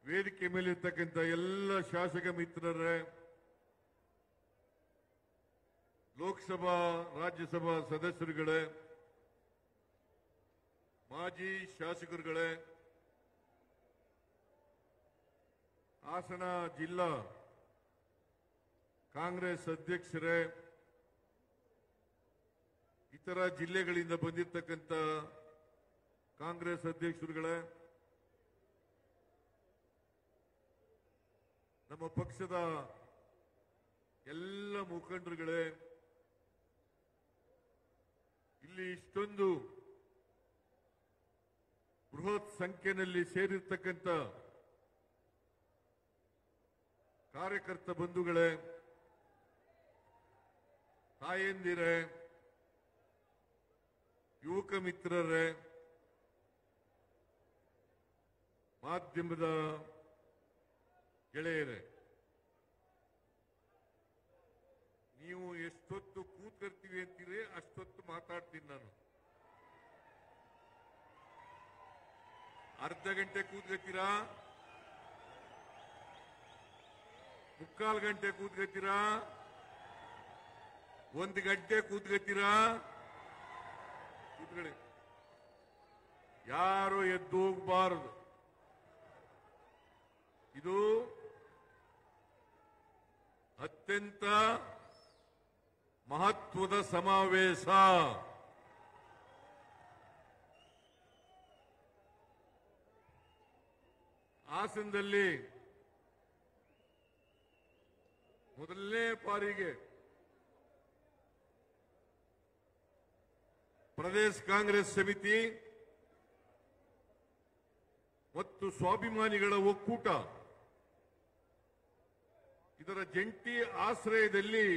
ವೇದಿಕೆ ಮೇಲಿರ್ತಕ್ಕಂಥ ಎಲ್ಲ ಶಾಸಕ ಮಿತ್ರರೇ, ಲೋಕಸಭಾ ರಾಜ್ಯಸಭಾ ಸದಸ್ಯರುಗಳೇ, ಮಾಜಿ ಶಾಸಕರುಗಳೇ, ಹಾಸನ ಜಿಲ್ಲಾ ಕಾಂಗ್ರೆಸ್ ಅಧ್ಯಕ್ಷರೇ, ಇತರ ಜಿಲ್ಲೆಗಳಿಂದ ಬಂದಿರತಕ್ಕಂಥ ಕಾಂಗ್ರೆಸ್ ಅಧ್ಯಕ್ಷರುಗಳೇ, ನಮ್ಮ ಪಕ್ಷದ ಎಲ್ಲ ಮುಖಂಡರುಗಳೇ, ಇಲ್ಲಿ ಇಷ್ಟೊಂದು ಬೃಹತ್ ಸಂಖ್ಯೆಯಲ್ಲಿ ಸೇರಿರ್ತಕ್ಕಂಥ ಕಾರ್ಯಕರ್ತ ಬಂಧುಗಳೇ, ತಾಯಂದಿರೇ, ಯುವಕ ಮಿತ್ರರೇ, ಮಾಧ್ಯಮದ ಗೆಳೆಯರೇ, ನೀವು ಎಷ್ಟೊತ್ತು ಕೂತ್ಕೊಳ್ತೀವಿ ಅಂತೀರಿ ಅಷ್ಟೊತ್ತು ಮಾತಾಡ್ತೀನಿ ನಾನು. ಅರ್ಧ ಗಂಟೆ ಕೂತ್ಕೊಳ್ತೀರಾ, ಮುಕ್ಕಾಲು ಗಂಟೆ ಕೂತ್ಕೊಳ್ತೀರಾ, 1 ಗಂಟೆ ಕೂತ್ಕೊಳ್ತೀರಾ? ಕೂತ್ಕೊಳ್ಳಿ, ಯಾರು ಎದ್ದು ಹೋಗಬಾರದು. ಇದು ಅತ್ಯಂತ ಮಹತ್ವದ ಸಮಾವೇಶ. ಹಾಸನದಲ್ಲಿ ಮೊದಲನೇ ಬಾರಿಗೆ ಪ್ರದೇಶ ಕಾಂಗ್ರೆಸ್ ಸಮಿತಿ ಮತ್ತು ಸ್ವಾಭಿಮಾನಿಗಳ ಒಕ್ಕೂಟ ಇದರ ಜಂಟಿ ಆಶ್ರಯದಲ್ಲಿ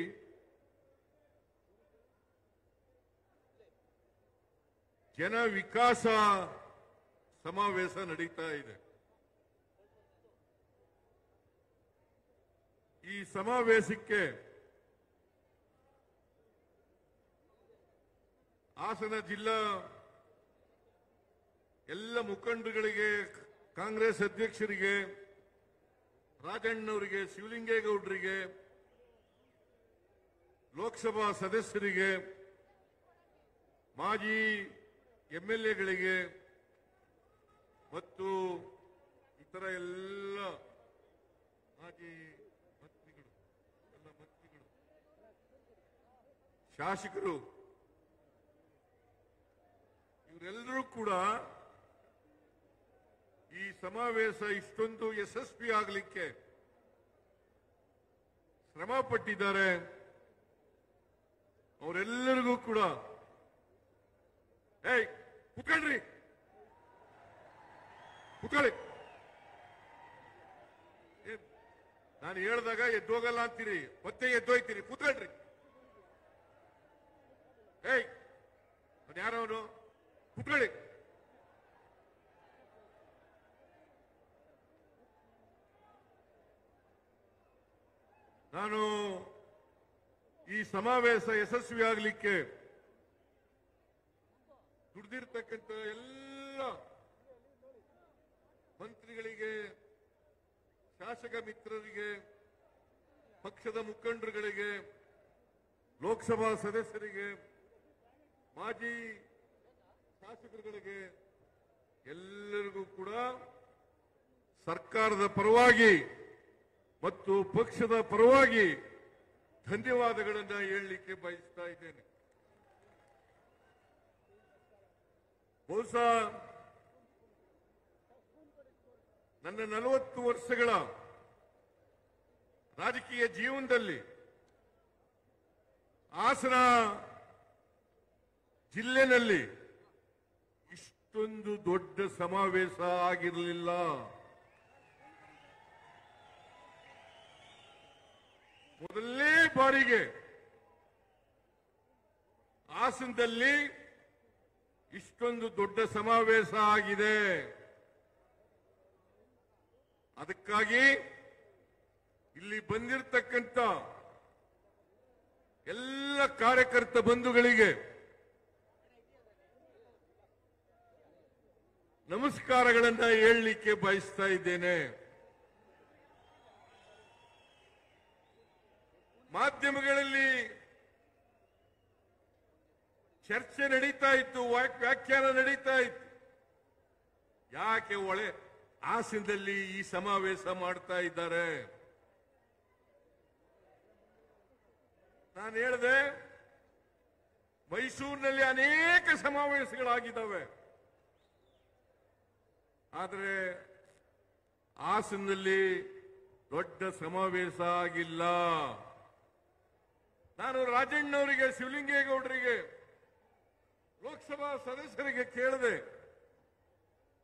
ಜನ ವಿಕಾಸ ಸಮಾವೇಶ ನಡೀತಾ ಇದೆ. ಈ ಸಮಾವೇಶಕ್ಕೆ ಹಾಸನ ಜಿಲ್ಲಾ ಎಲ್ಲ ಮುಖಂಡರುಗಳಿಗೆ, ಕಾಂಗ್ರೆಸ್ ಅಧ್ಯಕ್ಷರಿಗೆ, ರಾಜಣ್ಣವರಿಗೆ, ಶಿವಲಿಂಗೇಗೌಡರಿಗೆ, ಲೋಕಸಭಾ ಸದಸ್ಯರಿಗೆ, ಮಾಜಿ ಎಂಎಲ್ಎಗಳಿಗೆ ಮತ್ತು ಇತರ ಎಲ್ಲ ಮಾಜಿ ಮಂತ್ರಿಗಳು, ಶಾಸಕರು, ಇವರೆಲ್ಲರೂ ಕೂಡ ಈ ಸಮಾವೇಶ ಇಷ್ಟೊಂದು ಯಶಸ್ವಿ ಆಗಲಿಕ್ಕೆ ಶ್ರಮ ಪಟ್ಟಿದ್ದಾರೆ. ಅವರೆಲ್ಲರಿಗೂ ಕೂಡ ಕೂತ್ಕೊಳ್ರಿ, ಕೂತ್ಕೊಳ್ಳಿ. ನಾನು ಹೇಳಿದಾಗ ಎದ್ದೋಗಲ್ಲ ಅಂತೀರಿ, ಮತ್ತೆ ಎದ್ದೋಯ್ತೀರಿ. ಕೂತ್ಕೊಳ್ರಿ. ಯಾರವನು? ಕೂತ್ಕೊಳ್ಳಿ. ನಾನು ಈ ಸಮಾವೇಶ ಯಶಸ್ವಿಯಾಗಲಿಕ್ಕೆ ದುಡಿದಿರ್ತಕ್ಕಂಥ ಎಲ್ಲ ಮಂತ್ರಿಗಳಿಗೆ, ಶಾಸಕ ಮಿತ್ರರಿಗೆ, ಪಕ್ಷದ ಮುಖಂಡರುಗಳಿಗೆ, ಲೋಕಸಭಾ ಸದಸ್ಯರಿಗೆ, ಮಾಜಿ ಶಾಸಕರುಗಳಿಗೆ ಎಲ್ಲರಿಗೂ ಕೂಡ ಸರ್ಕಾರದ ಪರವಾಗಿ ಮತ್ತು ಪಕ್ಷದ ಪರವಾಗಿ ಧನ್ಯವಾದಗಳನ್ನು ಹೇಳಲಿಕ್ಕೆ ಬಯಸ್ತಾ ಇದ್ದೇನೆ. ಬಹುಶಃ ನನ್ನ 40 ವರ್ಷಗಳ ರಾಜಕೀಯ ಜೀವನದಲ್ಲಿ ಹಾಸನ ಜಿಲ್ಲೆನಲ್ಲಿ ಇಷ್ಟೊಂದು ದೊಡ್ಡ ಸಮಾವೇಶ ಆಗಿರಲಿಲ್ಲ. ಮೊದಲನೇ ಬಾರಿಗೆ ಹಾಸನದಲ್ಲಿ ಇಷ್ಟೊಂದು ದೊಡ್ಡ ಸಮಾವೇಶ ಆಗಿದೆ. ಅದಕ್ಕಾಗಿ ಇಲ್ಲಿ ಬಂದಿರತಕ್ಕಂಥ ಎಲ್ಲ ಕಾರ್ಯಕರ್ತ ಬಂಧುಗಳಿಗೆ ನಮಸ್ಕಾರಗಳನ್ನು ಹೇಳಲಿಕ್ಕೆ ಬಯಸ್ತಾ ಇದ್ದೇನೆ. ಮಾಧ್ಯಮಗಳಲ್ಲಿ ಚರ್ಚೆ ನಡೀತಾ ಇತ್ತು, ವ್ಯಾಖ್ಯಾನ ನಡೀತಾ ಇತ್ತು. ಯಾಕೆ ಹಾಸನದಲ್ಲಿ ಈ ಸಮಾವೇಶ ಮಾಡ್ತಾ ಇದ್ದಾರೆ? ನಾನು ಹೇಳಿದೆ, ಮೈಸೂರಿನಲ್ಲಿ ಅನೇಕ ಸಮಾವೇಶಗಳಾಗಿದ್ದಾವೆ, ಆದರೆ ಹಾಸನದಲ್ಲಿ ದೊಡ್ಡ ಸಮಾವೇಶ ಆಗಿಲ್ಲ. ನಾನು ರಾಜಣ್ಣವರಿಗೆ, ಶಿವಲಿಂಗೇಗೌಡರಿಗೆ, ಲೋಕಸಭಾ ಸದಸ್ಯರಿಗೆ ಕೇಳಿದೆ,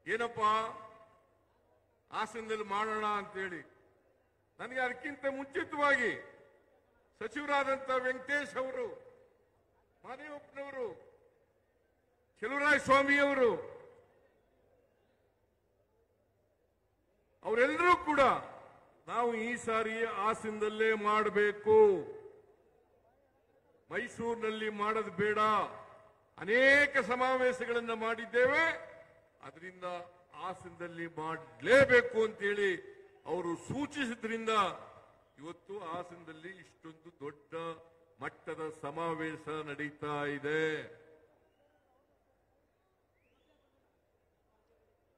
ಏನಪ್ಪಾ ಹಾಸನದಲ್ಲಿ ಮಾಡೋಣ ಅಂತೇಳಿ. ನನಗೆ ಅದಕ್ಕಿಂತ ಮುಂಚಿತವಾಗಿ ಸಚಿವರಾದಂಥ ವೆಂಕಟೇಶ್ ಅವರು, ಮಾದೇವಪ್ಪನವರು, ಚೆಲುವರಾಯ ಸ್ವಾಮಿಯವರು, ಅವರೆಲ್ಲರೂ ಕೂಡ ನಾವು ಈ ಸಾರಿ ಹಾಸನದಲ್ಲೇ ಮಾಡಬೇಕು, ಮೈಸೂರಿನಲ್ಲಿ ಮಾಡೋದು ಬೇಡ. ಅನೇಕ ಸಮಾವೇಶಗಳನ್ನು ಮಾಡಿದ್ದೇವೆ, ಅದರಿಂದ ಹಾಸನದಲ್ಲಿ ಮಾಡಲೇಬೇಕು ಅಂತೇಳಿ ಅವರು ಸೂಚಿಸಿದ್ರಿಂದ ಇವತ್ತು ಹಾಸನದಲ್ಲಿ ಇಷ್ಟೊಂದು ದೊಡ್ಡ ಮಟ್ಟದ ಸಮಾವೇಶ ನಡೀತಾ ಇದೆ.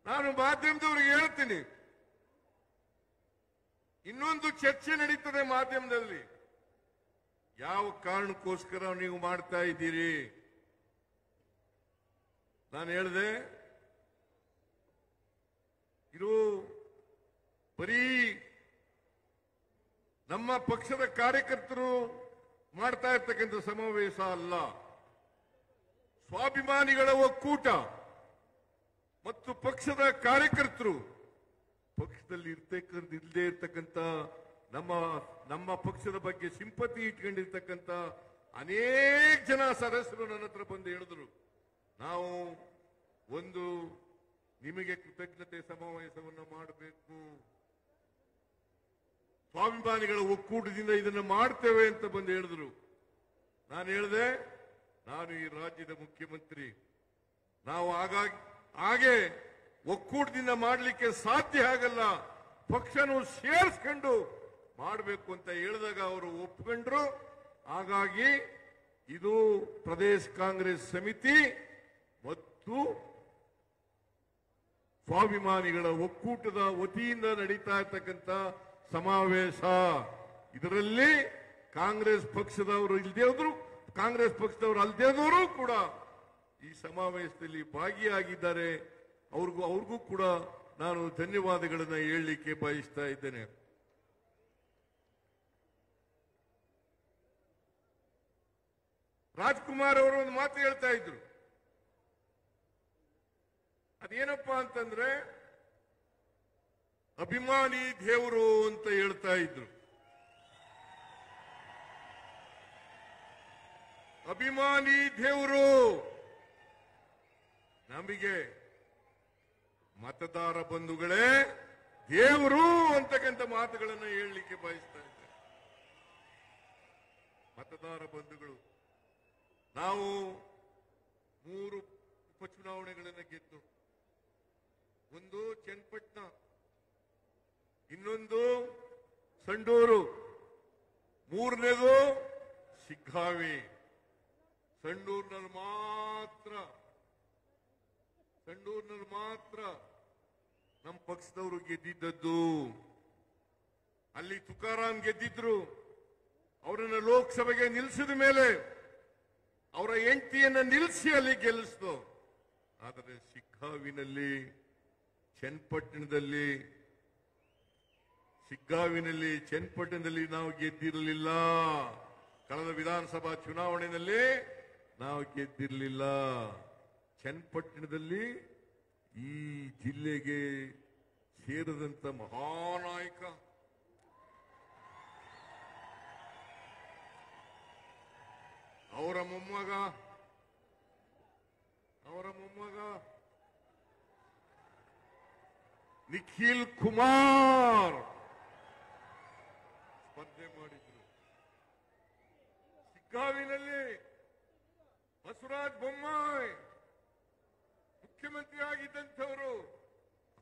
ನಾನು ಮಾಧ್ಯಮದವರಿಗೆ ಹೇಳ್ತೀನಿ, ಇನ್ನೊಂದು ಚರ್ಚೆ ನಡೀತದೆ ಮಾಧ್ಯಮದಲ್ಲಿ. ಯಾವ ಕಾರಣಕ್ಕೋಸ್ಕರ ನೀವು ಮಾಡ್ತಾ ಇದ್ದೀರಿ? ನಾನು ಹೇಳಿದೆ, ಇದು ಬರೀ ನಮ್ಮ ಪಕ್ಷದ ಕಾರ್ಯಕರ್ತರು ಮಾಡ್ತಾ ಇರ್ತಕ್ಕಂಥ ಸಮಾವೇಶ ಅಲ್ಲ, ಸ್ವಾಭಿಮಾನಿಗಳ ಒಕ್ಕೂಟ ಮತ್ತು ಪಕ್ಷದ ಕಾರ್ಯಕರ್ತರು, ಪಕ್ಷದಲ್ಲಿ ಇಲ್ಲದೆ ಇರ್ತಕ್ಕಂಥ ನಮ್ಮ ಪಕ್ಷದ ಬಗ್ಗೆ ಸಿಂಪತಿ ಇಟ್ಕೊಂಡಿರ್ತಕ್ಕಂಥ ಅನೇಕ ಜನ ಸದಸ್ಯರು ನನ್ನ ಹತ್ರ ಬಂದು ಹೇಳಿದ್ರು, ನಾವು ಒಂದು ನಿಮಗೆ ಕೃತಜ್ಞತೆ ಸಮಾವೇಶವನ್ನು ಮಾಡಬೇಕು, ಸ್ವಾಭಿಮಾನಿಗಳ ಒಕ್ಕೂಟದಿಂದ ಇದನ್ನು ಮಾಡ್ತೇವೆ ಅಂತ ಬಂದು ಹೇಳಿದ್ರು. ನಾನು ಹೇಳಿದೆ, ನಾನು ಈ ರಾಜ್ಯದ ಮುಖ್ಯಮಂತ್ರಿ, ನಾವು ಹಾಗೆ ಒಕ್ಕೂಟದಿಂದ ಮಾಡಲಿಕ್ಕೆ ಸಾಧ್ಯ ಆಗಲ್ಲ, ಪಕ್ಷನೂ ಸೇರಿಸ್ಕೊಂಡು ಮಾಡಬೇಕು ಅಂತ ಹೇಳಿದಾಗ ಅವರು ಒಪ್ಕೊಂಡ್ರು. ಹಾಗಾಗಿ ಇದು ಪ್ರದೇಶ ಕಾಂಗ್ರೆಸ್ ಸಮಿತಿ ಮತ್ತು ಸ್ವಾಭಿಮಾನಿಗಳ ಒಕ್ಕೂಟದ ವತಿಯಿಂದ ನಡೀತಾ ಇರ್ತಕ್ಕಂಥ ಸಮಾವೇಶ. ಇದರಲ್ಲಿ ಕಾಂಗ್ರೆಸ್ ಪಕ್ಷದವರು ಇಲ್ಲದೇ ಹೋದ್ರು, ಕಾಂಗ್ರೆಸ್ ಪಕ್ಷದವರು ಅಲ್ಲದೇ ಹೋದ್ರು ಕೂಡ ಈ ಸಮಾವೇಶದಲ್ಲಿ ಭಾಗಿಯಾಗಿದ್ದಾರೆ. ಅವ್ರಿಗೂ ಕೂಡ ನಾನು ಧನ್ಯವಾದಗಳನ್ನು ಹೇಳಲಿಕ್ಕೆ ಬಯಸ್ತಾ ಇದ್ದೇನೆ. ರಾಜ್ಕುಮಾರ್ ಅವರು ಒಂದು ಮಾತು ಹೇಳ್ತಾ ಇದ್ರು, ಅದೇನಪ್ಪಾ ಅಂತಂದ್ರೆ ಅಭಿಮಾನಿ ದೇವರು ಅಂತ ಹೇಳ್ತಾ ಇದ್ರು. ಅಭಿಮಾನಿ ದೇವರು ನಮಗೆ ಮತದಾರ ಬಂಧುಗಳೇ ದೇವರು ಅಂತಕ್ಕಂಥ ಮಾತುಗಳನ್ನು ಹೇಳಲಿಕ್ಕೆ ಬಯಸ್ತಾ ಇದ್ದಾರೆ. ಮತದಾರ ಬಂಧುಗಳು, ನಾವು 3 ಉಪಚುನಾವಣೆಗಳನ್ನು ಗೆದ್ದು, ಒಂದು ಚನ್ನಪಟ್ಟಣ, ಇನ್ನೊಂದು ಸಂಡೂರು, ಮೂರನೇದು ಶಿಗ್ಗಾವಿ. ಸಂಡೂರಿನಲ್ಲಿ ಮಾತ್ರ ನಮ್ಮ ಪಕ್ಷದವರು ಗೆದ್ದಿದ್ದದ್ದು. ಅಲ್ಲಿ ತುಕಾರಾಂ ಗೆದ್ದಿದ್ರು, ಅವರನ್ನು ಲೋಕಸಭೆಗೆ ನಿಲ್ಲಿಸಿದ ಮೇಲೆ ಅವರ ಹೆಂಡತಿಯನ್ನ ನಿಲ್ಲಿಸಿ ಅಲ್ಲಿ ಗೆಲ್ಲಿಸ್ತು. ಆದರೆ ಶಿಗ್ಗಾವಿನಲ್ಲಿ, ಚನ್ನಪಟ್ಟಣದಲ್ಲಿ ನಾವು ಗೆದ್ದಿರಲಿಲ್ಲ. ಕಳೆದ ವಿಧಾನಸಭಾ ಚುನಾವಣೆಯಲ್ಲಿ ನಾವು ಗೆದ್ದಿರಲಿಲ್ಲ. ಚನ್ನಪಟ್ಟಣದಲ್ಲಿ ಈ ಜಿಲ್ಲೆಗೆ ಸೇರಿದಂತ ಮಹಾನಾಯಕ ಅವರ ಮೊಮ್ಮಗ ನಿಖಿಲ್ ಕುಮಾರ್ ಸ್ಪರ್ಧೆ ಮಾಡಿದ್ರು. ಶಿಗ್ಗಾವಿನಲ್ಲಿ ಬಸವರಾಜ ಬೊಮ್ಮಾಯಿ ಮುಖ್ಯಮಂತ್ರಿ ಆಗಿದ್ದಂಥವರು,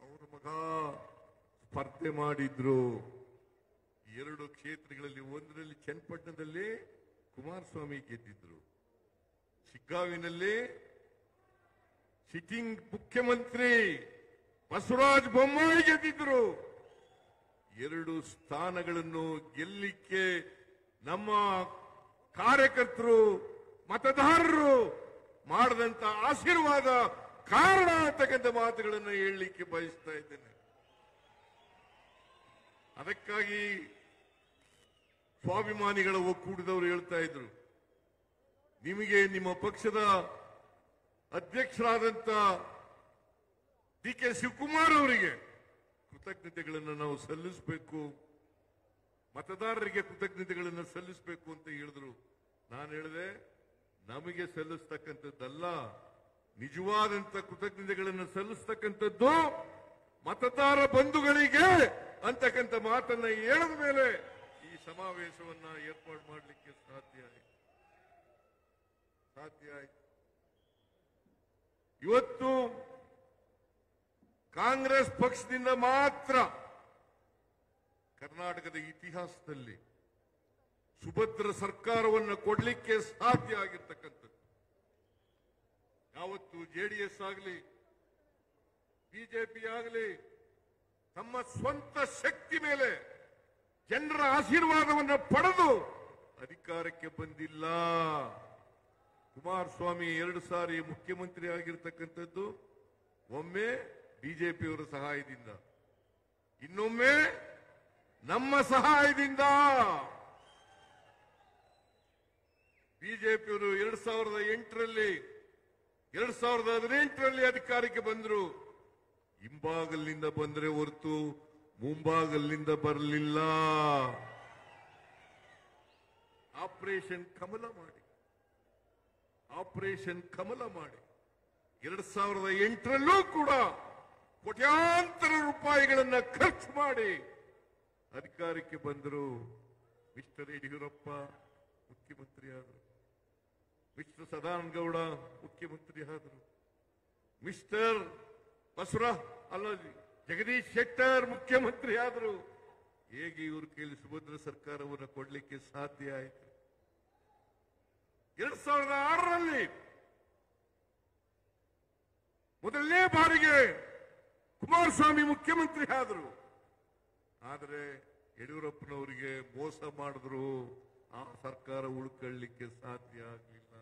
ಅವರ ಮಗ ಸ್ಪರ್ಧೆ ಮಾಡಿದ್ರು. 2 ಕ್ಷೇತ್ರಗಳಲ್ಲಿ, ಒಂದರಲ್ಲಿ ಚನ್ನಪಟ್ಟಣದಲ್ಲಿ ಕುಮಾರಸ್ವಾಮಿ ಗೆದ್ದಿದ್ರು, ಶಿಗ್ಗಾವಿನಲ್ಲಿ ಸಿಟ್ಟಿಂಗ್ ಮುಖ್ಯಮಂತ್ರಿ ಬಸವರಾಜ ಬೊಮ್ಮಾಯಿ ಗೆದ್ದಿದ್ರು. 2 ಸ್ಥಾನಗಳನ್ನು ಗೆಲ್ಲಿಕ್ಕೆ ನಮ್ಮ ಕಾರ್ಯಕರ್ತರು, ಮತದಾರರು ಮಾಡದಂತ ಆಶೀರ್ವಾದ ಕಾರಣ ಅಂತಕ್ಕಂಥ ಮಾತುಗಳನ್ನು ಹೇಳಲಿಕ್ಕೆ ಬಯಸ್ತಾ ಇದ್ದೇನೆ. ಅದಕ್ಕಾಗಿ ಸ್ವಾಭಿಮಾನಿಗಳ ಒಕ್ಕೂಟದವರು ಹೇಳ್ತಾ ಇದ್ರು, ನಿಮಗೆ ನಿಮ್ಮ ಪಕ್ಷದ ಅಧ್ಯಕ್ಷರಾದಂತ ಡಿ ಕೆ ಶಿವಕುಮಾರ್ ಅವರಿಗೆ ಕೃತಜ್ಞತೆಗಳನ್ನು ನಾವು ಸಲ್ಲಿಸಬೇಕು, ಮತದಾರರಿಗೆ ಕೃತಜ್ಞತೆಗಳನ್ನು ಸಲ್ಲಿಸಬೇಕು ಅಂತ ಹೇಳಿದ್ರು. ನಾನು ಹೇಳಿದೆ, ನಮಗೆ ಸಲ್ಲಿಸ್ತಕ್ಕಂಥದ್ದಲ್ಲ, ನಿಜವಾದಂತ ಕೃತಜ್ಞತೆಗಳನ್ನು ಸಲ್ಲಿಸ್ತಕ್ಕಂಥದ್ದು ಮತದಾರ ಬಂಧುಗಳಿಗೆ ಅಂತಕ್ಕಂಥ ಮಾತನ್ನ ಹೇಳಿದ ಮೇಲೆ ಈ ಸಮಾವೇಶವನ್ನ ಏರ್ಪಾಡು ಮಾಡಲಿಕ್ಕೆ ಸಾಧ್ಯ ಆಯ್ತು. ಇವತ್ತು ಕಾಂಗ್ರೆಸ್ ಪಕ್ಷದಿಂದ ಮಾತ್ರ ಕರ್ನಾಟಕದ ಇತಿಹಾಸದಲ್ಲಿ ಸುಭದ್ರ ಸರ್ಕಾರವನ್ನು ಕೊಡಲಿಕ್ಕೆ ಸಾಧ್ಯ ಆಗಿರ್ತಕ್ಕಂಥದ್ದು. ಯಾವತ್ತು ಜೆಡಿಎಸ್ ಆಗಲಿ ಬಿಜೆಪಿ ಆಗಲಿ ತಮ್ಮ ಸ್ವಂತ ಶಕ್ತಿ ಮೇಲೆ ಜನರ ಆಶೀರ್ವಾದವನ್ನು ಪಡೆದು ಅಧಿಕಾರಕ್ಕೆ ಬಂದಿಲ್ಲ. ಕುಮಾರಸ್ವಾಮಿ 2 ಸಾರಿ ಮುಖ್ಯಮಂತ್ರಿ ಆಗಿರ್ತಕ್ಕಂಥದ್ದು ಒಮ್ಮೆ ಬಿಜೆಪಿಯವರ ಸಹಾಯದಿಂದ, ಇನ್ನೊಮ್ಮೆ ನಮ್ಮ ಸಹಾಯದಿಂದ. ಬಿಜೆಪಿಯವರು 2008ರಲ್ಲಿ 2018ರಲ್ಲಿ ಅಧಿಕಾರಕ್ಕೆ ಬಂದರು. ಹಿಂಬಾಗಲಿನಿಂದ ಬಂದರೆ ಹೊರತು ಮುಂಬಾಗಲಿನಿಂದ ಬರಲಿಲ್ಲ. ಆಪರೇಷನ್ ಕಮಲ ಮಾಡಿ 2008ರಲ್ಲೂ ಕೂಡ ಕೋಟ್ಯಾಂತರ ರೂಪಾಯಿಗಳನ್ನು ಖರ್ಚು ಮಾಡಿ ಅಧಿಕಾರಕ್ಕೆ ಬಂದರು. ಮಿಸ್ಟರ್ ಯಡಿಯೂರಪ್ಪ ಮುಖ್ಯಮಂತ್ರಿ ಆದರು, ಮಿಸ್ಟರ್ ಸದಾನಂದಗೌಡ ಮುಖ್ಯಮಂತ್ರಿ ಆದರು, ಮಿಸ್ಟರ್ ಜಗದೀಶ್ ಶೆಟ್ಟರ್ ಮುಖ್ಯಮಂತ್ರಿ ಆದರು. ಹೇಗೆ ಇವ್ರ ಕೈಲಿ ಸುಭದ್ರ ಸರ್ಕಾರವನ್ನು ಕೊಡಲಿಕ್ಕೆ ಸಾಧ್ಯ ಆಯಿತು? 2006ರಲ್ಲಿ ಮೊದಲನೇ ಬಾರಿಗೆ ಕುಮಾರಸ್ವಾಮಿ ಮುಖ್ಯಮಂತ್ರಿ ಆದರು. ಆದರೆ ಯಡಿಯೂರಪ್ಪನವರಿಗೆ ಮೋಸ ಮಾಡಿದ್ರು, ಆ ಸರ್ಕಾರ ಉಳ್ಕೊಳ್ಳಿಕ್ಕೆ ಸಾಧ್ಯ ಆಗಲಿಲ್ಲ.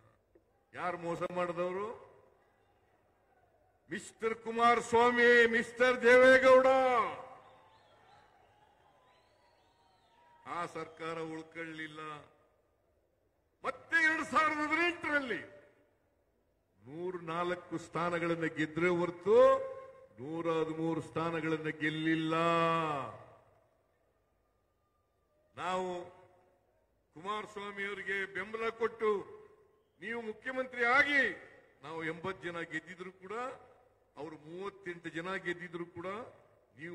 ಯಾರು ಮೋಸ ಮಾಡಿದವರು? Mister Kumaraswamy, mister Deve Gowda. ಆ ಸರ್ಕಾರ ಉಳ್ಕೊಳ್ಳಿಲ್ಲ. ಮತ್ತೆ 2018ರಲ್ಲಿ 104 ಸ್ಥಾನಗಳನ್ನು ಗೆದ್ರೆ ಹೊರತು 113 ಸ್ಥಾನಗಳನ್ನು ಗೆಲ್ಲಿಲ್ಲ. ನಾವು ಕುಮಾರಸ್ವಾಮಿ ಅವರಿಗೆ ಬೆಂಬಲ ಕೊಟ್ಟು ನೀವು ಮುಖ್ಯಮಂತ್ರಿ ಆಗಿ, ನಾವು 80 ಜನ ಗೆದ್ದಿದ್ರು ಕೂಡ, ಅವರು 38 ಜನ ಗೆದ್ದಿದ್ರು ಕೂಡ, ನೀವು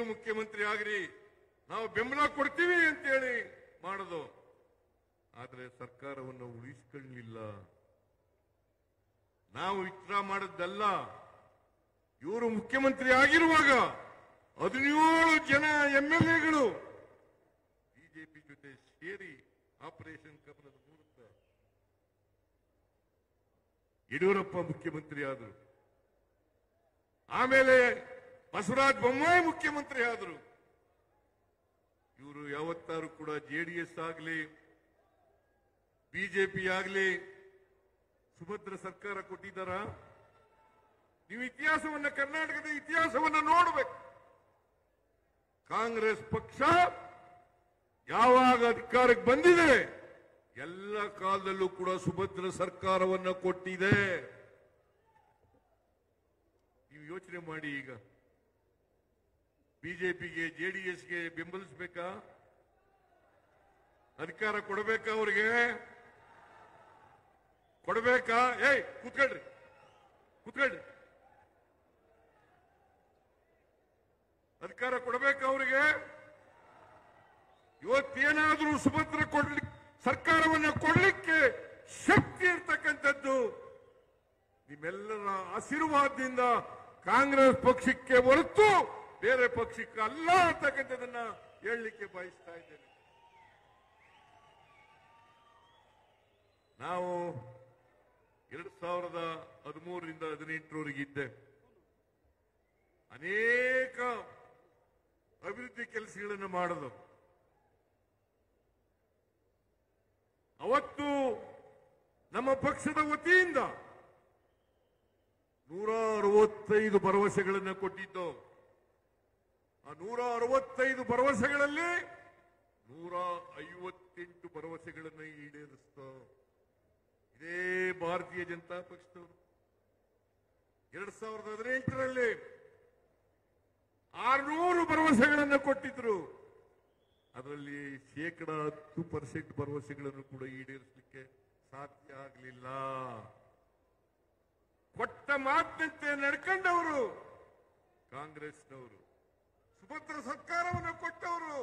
ಮುಖ್ಯಮಂತ್ರಿ ಆಗ್ರಿ, ನಾವು ಬೆಂಬಲ ಕೊಡ್ತೀವಿ ಅಂತೇಳಿ ಮಾಡೋದು. ಆದರೆ ಸರ್ಕಾರವನ್ನು ಉಳಿಸಿಕೊಳ್ಳಲಿಲ್ಲ. ನಾವು ವಿತ್ಡ್ರಾ ಮಾಡಿದ್ದಲ್ಲ. ಇವರು ಮುಖ್ಯಮಂತ್ರಿ ಆಗಿರುವಾಗ 17 ಜನ MLAಗಳು ಬಿಜೆಪಿ ಜೊತೆ ಸೇರಿ ಆಪರೇಷನ್ ಕಮಲದ ಮೂಲಕ ಯಡಿಯೂರಪ್ಪ ಮುಖ್ಯಮಂತ್ರಿ ಆದರು. ಆಮೇಲೆ ಬಸವರಾಜ ಬೊಮ್ಮಾಯಿ ಮುಖ್ಯಮಂತ್ರಿ ಆದರು. ಇವರು ಯಾವತ್ತಾರು ಕೂಡ ಜೆಡಿಎಸ್ ಆಗಲಿ ಬಿಜೆಪಿ ಆಗಲಿ ಸುಭದ್ರ ಸರ್ಕಾರ ಕೊಟ್ಟಿದ್ದಾರ? ನೀವು ಇತಿಹಾಸವನ್ನ, ಕರ್ನಾಟಕದ ಇತಿಹಾಸವನ್ನ ನೋಡಬೇಕು. ಕಾಂಗ್ರೆಸ್ ಪಕ್ಷ ಯಾವಾಗ ಅಧಿಕಾರಕ್ಕೆ ಬಂದಿದೆ ಎಲ್ಲ ಕಾಲದಲ್ಲೂ ಕೂಡ ಸುಭದ್ರ ಸರ್ಕಾರವನ್ನ ಕೊಟ್ಟಿದೆ. ನೀವು ಯೋಚನೆ ಮಾಡಿ, ಈಗ ಬಿಜೆಪಿಗೆ ಜೆಡಿಎಸ್ಗೆ ಬೆಂಬಲಿಸಬೇಕಾ? ಅಧಿಕಾರ ಕೊಡಬೇಕಾ? ಅವ್ರಿಗೆ ಕೊಡಬೇಕಾ? ಕೂತ್ಕೊಳ್ರಿ. ಅಧಿಕಾರ ಕೊಡಬೇಕಾ ಅವರಿಗೆ? ಇವತ್ತೇನಾದ್ರೂ ಸುಭದ್ರ ಸರ್ಕಾರವನ್ನು ಕೊಡಲಿಕ್ಕೆ ಶಕ್ತಿ ಇರ್ತಕ್ಕಂಥದ್ದು ನಿಮ್ಮೆಲ್ಲರ ಆಶೀರ್ವಾದದಿಂದ ಕಾಂಗ್ರೆಸ್ ಪಕ್ಷಕ್ಕೆ ಹೊರತು ಬೇರೆ ಪಕ್ಷಕ್ಕೆ ಅಲ್ಲ ಅಂತಕ್ಕಂಥದನ್ನ ಹೇಳಲಿಕ್ಕೆ ಬಯಸ್ತಾ ಇದ್ದೇನೆ. ನಾವು 2013ರಿಂದ 2018ರವರೆಗೆ ಇದ್ದೆ. ಅನೇಕ ಅಭಿವೃದ್ಧಿ ಕೆಲಸಗಳನ್ನು ಮಾಡಿದ್ರು. ಅವತ್ತು ನಮ್ಮ ಪಕ್ಷದ ವತಿಯಿಂದ 165 ಭರವಸೆಗಳನ್ನು ಕೊಟ್ಟಿದ್ದು. ಆ 165 ಭರವಸೆಗಳಲ್ಲಿ 158 ಭರವಸೆಗಳನ್ನು ಈಡೇರಿಸಿತು ಇದೇ ಭಾರತೀಯ ಜನತಾ ಪಕ್ಷದವರು. 2018ರಲ್ಲಿ 600 ಭರವಸೆಗಳನ್ನು ಕೊಟ್ಟಿದ್ರು. ಅದರಲ್ಲಿ 10% ಭರವಸೆಗಳನ್ನು ಕೂಡ ಈಡೇರಿಸಲಿಕ್ಕೆ ಸಾಧ್ಯ ಆಗಲಿಲ್ಲ. ಕೊಟ್ಟ ಮಾತಿನಂತೆ ನಡ್ಕೊಂಡವರು ಕಾಂಗ್ರೆಸ್ನವರು, ಸುಭದ್ರ ಸರ್ಕಾರವನ್ನು ಕೊಟ್ಟವರು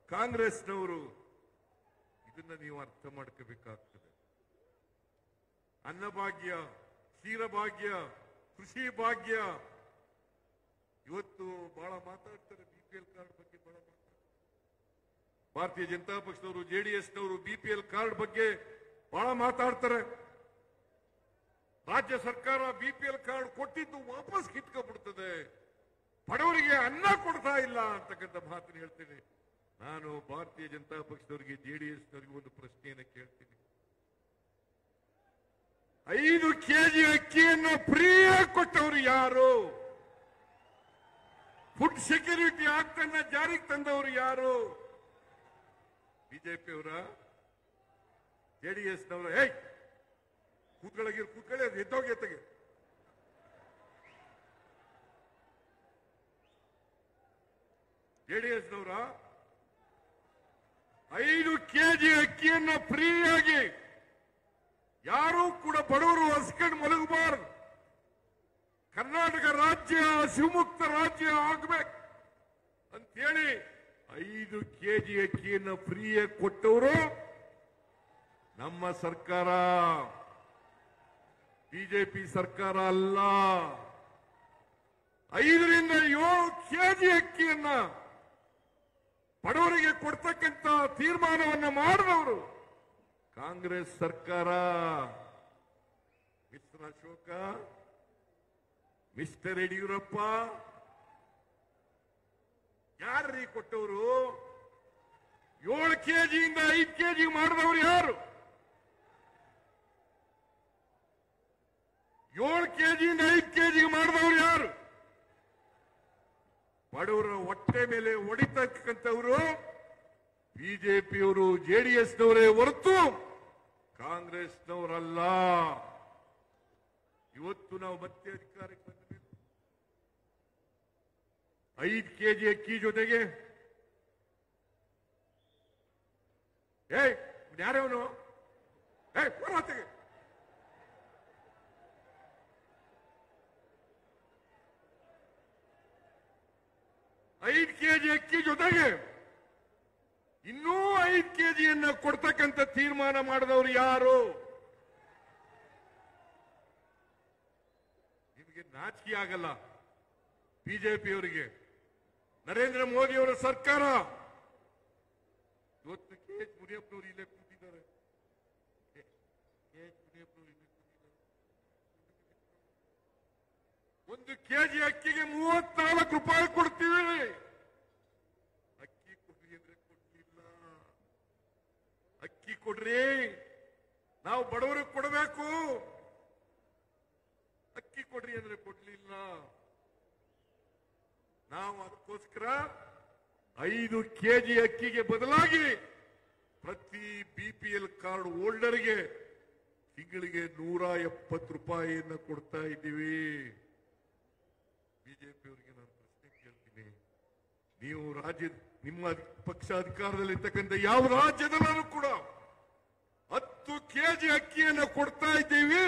ಕಾಂಗ್ರೆಸ್ನವರು. ಇದನ್ನ ನೀವು ಅರ್ಥ ಮಾಡ್ಕೋಬೇಕಾಗ್ತದೆ. ಅನ್ನಭಾಗ್ಯ, ಕ್ಷೀರಭಾಗ್ಯ, ಕೃಷಿ ಭಾಗ್ಯ, ಇವತ್ತು ಬಹಳ ಮಾತಾಡ್ತಾರೆ. ಬಿಪಿಎಲ್ ಕಾರ್ಡ್ ಬಗ್ಗೆ ಬಹಳ ಮಾತಾಡ್ತಾರೆ. ಭಾರತೀಯ ಜನತಾ ಪಕ್ಷದವರು, ಜೆಡಿಎಸ್ನವರು ಬಿಪಿಎಲ್ ಕಾರ್ಡ್ ಬಗ್ಗೆ ಬಹಳ ಮಾತಾಡ್ತಾರೆ. ರಾಜ್ಯ ಸರ್ಕಾರ ಬಿಪಿಎಲ್ ಕಾರ್ಡ್ ಕೊಟ್ಟಿದ್ದು ವಾಪಸ್ ಕಿತ್ಕೊಂಡ್ಬಿಡ್ತದೆ, ಬಡವರಿಗೆ ಅನ್ನ ಕೊಡ್ತಾ ಇಲ್ಲ ಅಂತಕ್ಕಂಥ ಮಾತನ್ನು ಹೇಳ್ತೇನೆ. ನಾನು ಭಾರತೀಯ ಜನತಾ ಪಕ್ಷದವರಿಗೆ, ಜೆಡಿಎಸ್ನವರಿಗೆ ಒಂದು ಪ್ರಶ್ನೆಯನ್ನು ಕೇಳ್ತೀನಿ. 5 ಕೆಜಿ ಅಕ್ಕಿಯನ್ನು ಫ್ರೀಯಾಗಿ ಕೊಟ್ಟವರು ಯಾರು? ಫುಡ್ ಸೆಕ್ಯೂರಿಟಿ ಆಕ್ಟ್ ಅನ್ನ ಜಾರಿಗೆ ತಂದವರು ಯಾರು? ಬಿಜೆಪಿಯವರ, ಜೆಡಿಎಸ್ನವರ? ಕೂತ್ಕೊಳ್ಳಿ, ಅದು ಎದ್ದೋಗಿ ಎತ್ತಗೆ. ಜೆಡಿಎಸ್ನವರ 5 ಕೆಜಿ ಅಕ್ಕಿಯನ್ನು ಫ್ರೀಯಾಗಿ ಯಾರೂ ಕೂಡ ಬಡವರು ಹಸ್ಕೊಂಡು ಮಲಗಬಾರದು, ಕರ್ನಾಟಕ ರಾಜ್ಯ ಶಿವಮುಕ್ತ ರಾಜ್ಯ ಆಗಬೇಕು ಅಂತೇಳಿ 5 ಕೆಜಿ ಅಕ್ಕಿಯನ್ನು ಫ್ರೀಯಾಗಿ ಕೊಟ್ಟವರು ನಮ್ಮ ಸರ್ಕಾರ, ಬಿಜೆಪಿ ಸರ್ಕಾರ ಅಲ್ಲ. 5ರಿಂದ 7 ಕೆಜಿ ಅಕ್ಕಿಯನ್ನ ಬಡವರಿಗೆ ಕೊಡ್ತಕ್ಕಂಥ ತೀರ್ಮಾನವನ್ನು ಮಾಡಿದವರು ಕಾಂಗ್ರೆಸ್ ಸರ್ಕಾರ. ಮಿಸ್ಟರ್ ಅಶೋಕ, ಮಿಸ್ಟರ್ ಯಡಿಯೂರಪ್ಪ, ಯಾರ್ರೀ ಕೊಟ್ಟವರು? 7 ಕೆಜಿಯಿಂದ 5 ಕೆಜಿ ಮಾಡಿದವರು ಯಾರು? 7 ಕೆಜಿಯಿಂದ 5 ಕೆಜಿ ಮಾಡಿದವರು ಯಾರು? ಬಡವರ ಹೊಟ್ಟೆ ಮೇಲೆ ಹೊಡಿತಕ್ಕಂಥವರು ಬಿಜೆಪಿಯವರು, ಜೆಡಿಎಸ್ನವರೇ ಹೊರತು ಕಾಂಗ್ರೆಸ್ನವರಲ್ಲ. ಇವತ್ತು ನಾವು ಮತ್ತೆ ಅಧಿಕಾರಕ್ಕೆ ಬಂದಿದ್ದೇವೆ. 5 ಕೆಜಿ ಅಕ್ಕಿ ಜೊತೆಗೆ ಯಾರವನು ಹೋರಾಟಗೆ 5 ಕೆಜಿ ಅಕ್ಕಿ ಜೊತೆಗೆ ಇನ್ನೂ 5 ಕೆಜಿಯನ್ನು ಕೊಡ್ತಕ್ಕಂಥ ತೀರ್ಮಾನ ಮಾಡಿದವರು ಯಾರು? ನಿಮಗೆ ನಾಚಿಕೆ ಆಗಲ್ಲ? ಬಿಜೆಪಿಯವರಿಗೆ, ನರೇಂದ್ರ ಮೋದಿಯವರ ಸರ್ಕಾರ ಇವತ್ತು KH ಮುನಿಯಪ್ಪನವರು ಇಲ್ಲೇ ಕೂತಿದ್ದಾರೆ. ಒಂದು ಕೆಜಿ ಅಕ್ಕಿಗೆ 34 ರೂಪಾಯಿ ಕೊಡ್ತೀವಿ. ಅಕ್ಕಿ ಕೊಡ್ರಿ ಅಂದ್ರೆ ಕೊಡ್ಲಿಲ್ಲ. ಅಕ್ಕಿ ಕೊಡ್ರಿ, ನಾವು ಬಡವರಿಗೆ ಕೊಡಬೇಕು. ಅಕ್ಕಿ ಕೊಡ್ರಿ ಅಂದ್ರೆ ಕೊಡ್ಲಿಲ್ಲ. ನಾವು ಅದಕ್ಕೋಸ್ಕರ 5 ಕೆಜಿ ಅಕ್ಕಿಗೆ ಬದಲಾಗಿ ಪ್ರತಿ ಬಿಪಿಎಲ್ ಕಾರ್ಡ್ ಹೋಲ್ಡರ್ಗೆ ತಿಂಗಳಿಗೆ 170 ರೂಪಾಯಿಯನ್ನು ಕೊಡ್ತಾ ಇದ್ದೀವಿ. ಬಿಜೆಪಿಯವರಿಗೆ ನಾನು ಪ್ರಶ್ನೆ ಕೇಳ್ತೀನಿ, ನೀವು ನಿಮ್ಮ ಪಕ್ಷ ಅಧಿಕಾರದಲ್ಲಿರ್ತಕ್ಕಂಥ ಯಾವ ರಾಜ್ಯದಲ್ಲೂ ಕೂಡ 10 ಕೆಜಿ ಅಕ್ಕಿಯನ್ನು ಕೊಡ್ತಾ ಇದ್ದೀವಿ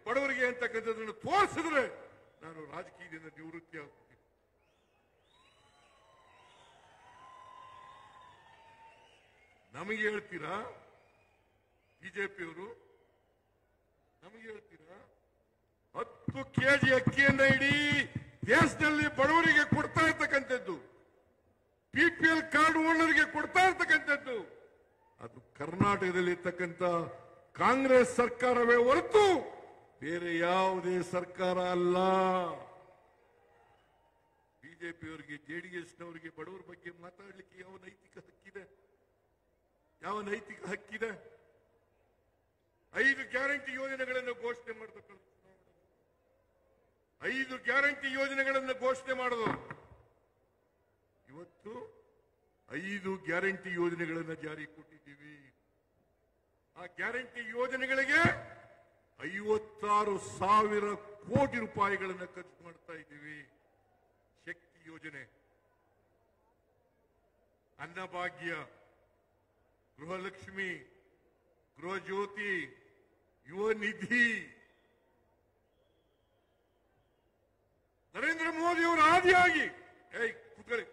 ಬಡವರಿಗೆ ಅಂತಕ್ಕಂಥದ್ದನ್ನು ತೋರಿಸಿದ್ರೆ ನಾನು ರಾಜಕೀಯದಿಂದ ನಿವೃತ್ತಿ ಆಗ್ತೀನಿ. ನಮಗೆ ಹೇಳ್ತೀರಾ ಬಿಜೆಪಿಯವರು? ನಮಗೆ ಹೇಳ್ತೀರಾ 10 ಕೆಜಿ ಅಕ್ಕಿಯನ್ನ ಇಡೀ ದೇಶದಲ್ಲಿ ಬಡವರಿಗೆ ಕೊಡ್ತಾ ಇರ್ತಕ್ಕಂಥದ್ದು, ಬಿಪಿಎಲ್ ಕಾರ್ಡ್ ಓನರ್ಗೆ ಕೊಡ್ತಾ ಇರ್ತಕ್ಕಂಥದ್ದು ಅದು ಕರ್ನಾಟಕದಲ್ಲಿ ಇರ್ತಕ್ಕಂಥ ಕಾಂಗ್ರೆಸ್ ಸರ್ಕಾರವೇ ಹೊರತು ಬೇರೆ ಯಾವುದೇ ಸರ್ಕಾರ ಅಲ್ಲ. ಬಿಜೆಪಿಯವರಿಗೆ, ಜೆಡಿಎಸ್ನವರಿಗೆ ಬಡವರ ಬಗ್ಗೆ ಮಾತಾಡಲಿಕ್ಕೆ ಯಾವ ನೈತಿಕ ಹಕ್ಕಿದೆ? ಯಾವ ನೈತಿಕ ಹಕ್ಕಿದೆ? 5 ಗ್ಯಾರಂಟಿ ಯೋಜನೆಗಳನ್ನು ಘೋಷಣೆ ಮಾಡತಕ್ಕಂಥ 5 ಗ್ಯಾರಂಟಿ ಯೋಜನೆಗಳನ್ನು ಘೋಷಣೆ ಮಾಡೋದು. ಇವತ್ತು 5 ಗ್ಯಾರಂಟಿ ಯೋಜನೆಗಳನ್ನು ಜಾರಿ ಕೊಟ್ಟಿದ್ದೀವಿ. ಆ ಗ್ಯಾರಂಟಿ ಯೋಜನೆಗಳಿಗೆ 56,000 ಕೋಟಿ ರೂಪಾಯಿಗಳನ್ನು ಖರ್ಚು ಮಾಡ್ತಾ ಇದ್ದೀವಿ. ಶಕ್ತಿ ಯೋಜನೆ, ಅನ್ನಭಾಗ್ಯ, ಗೃಹಲಕ್ಷ್ಮಿ, ಗೃಹ ಜ್ಯೋತಿ, ಯುವ ನಿಧಿ, ನರೇಂದ್ರ ಮೋದಿ ಅವರು ಆದಿಯಾಗಿ ಕೂತ್ಕೊಳ್ಳಿ,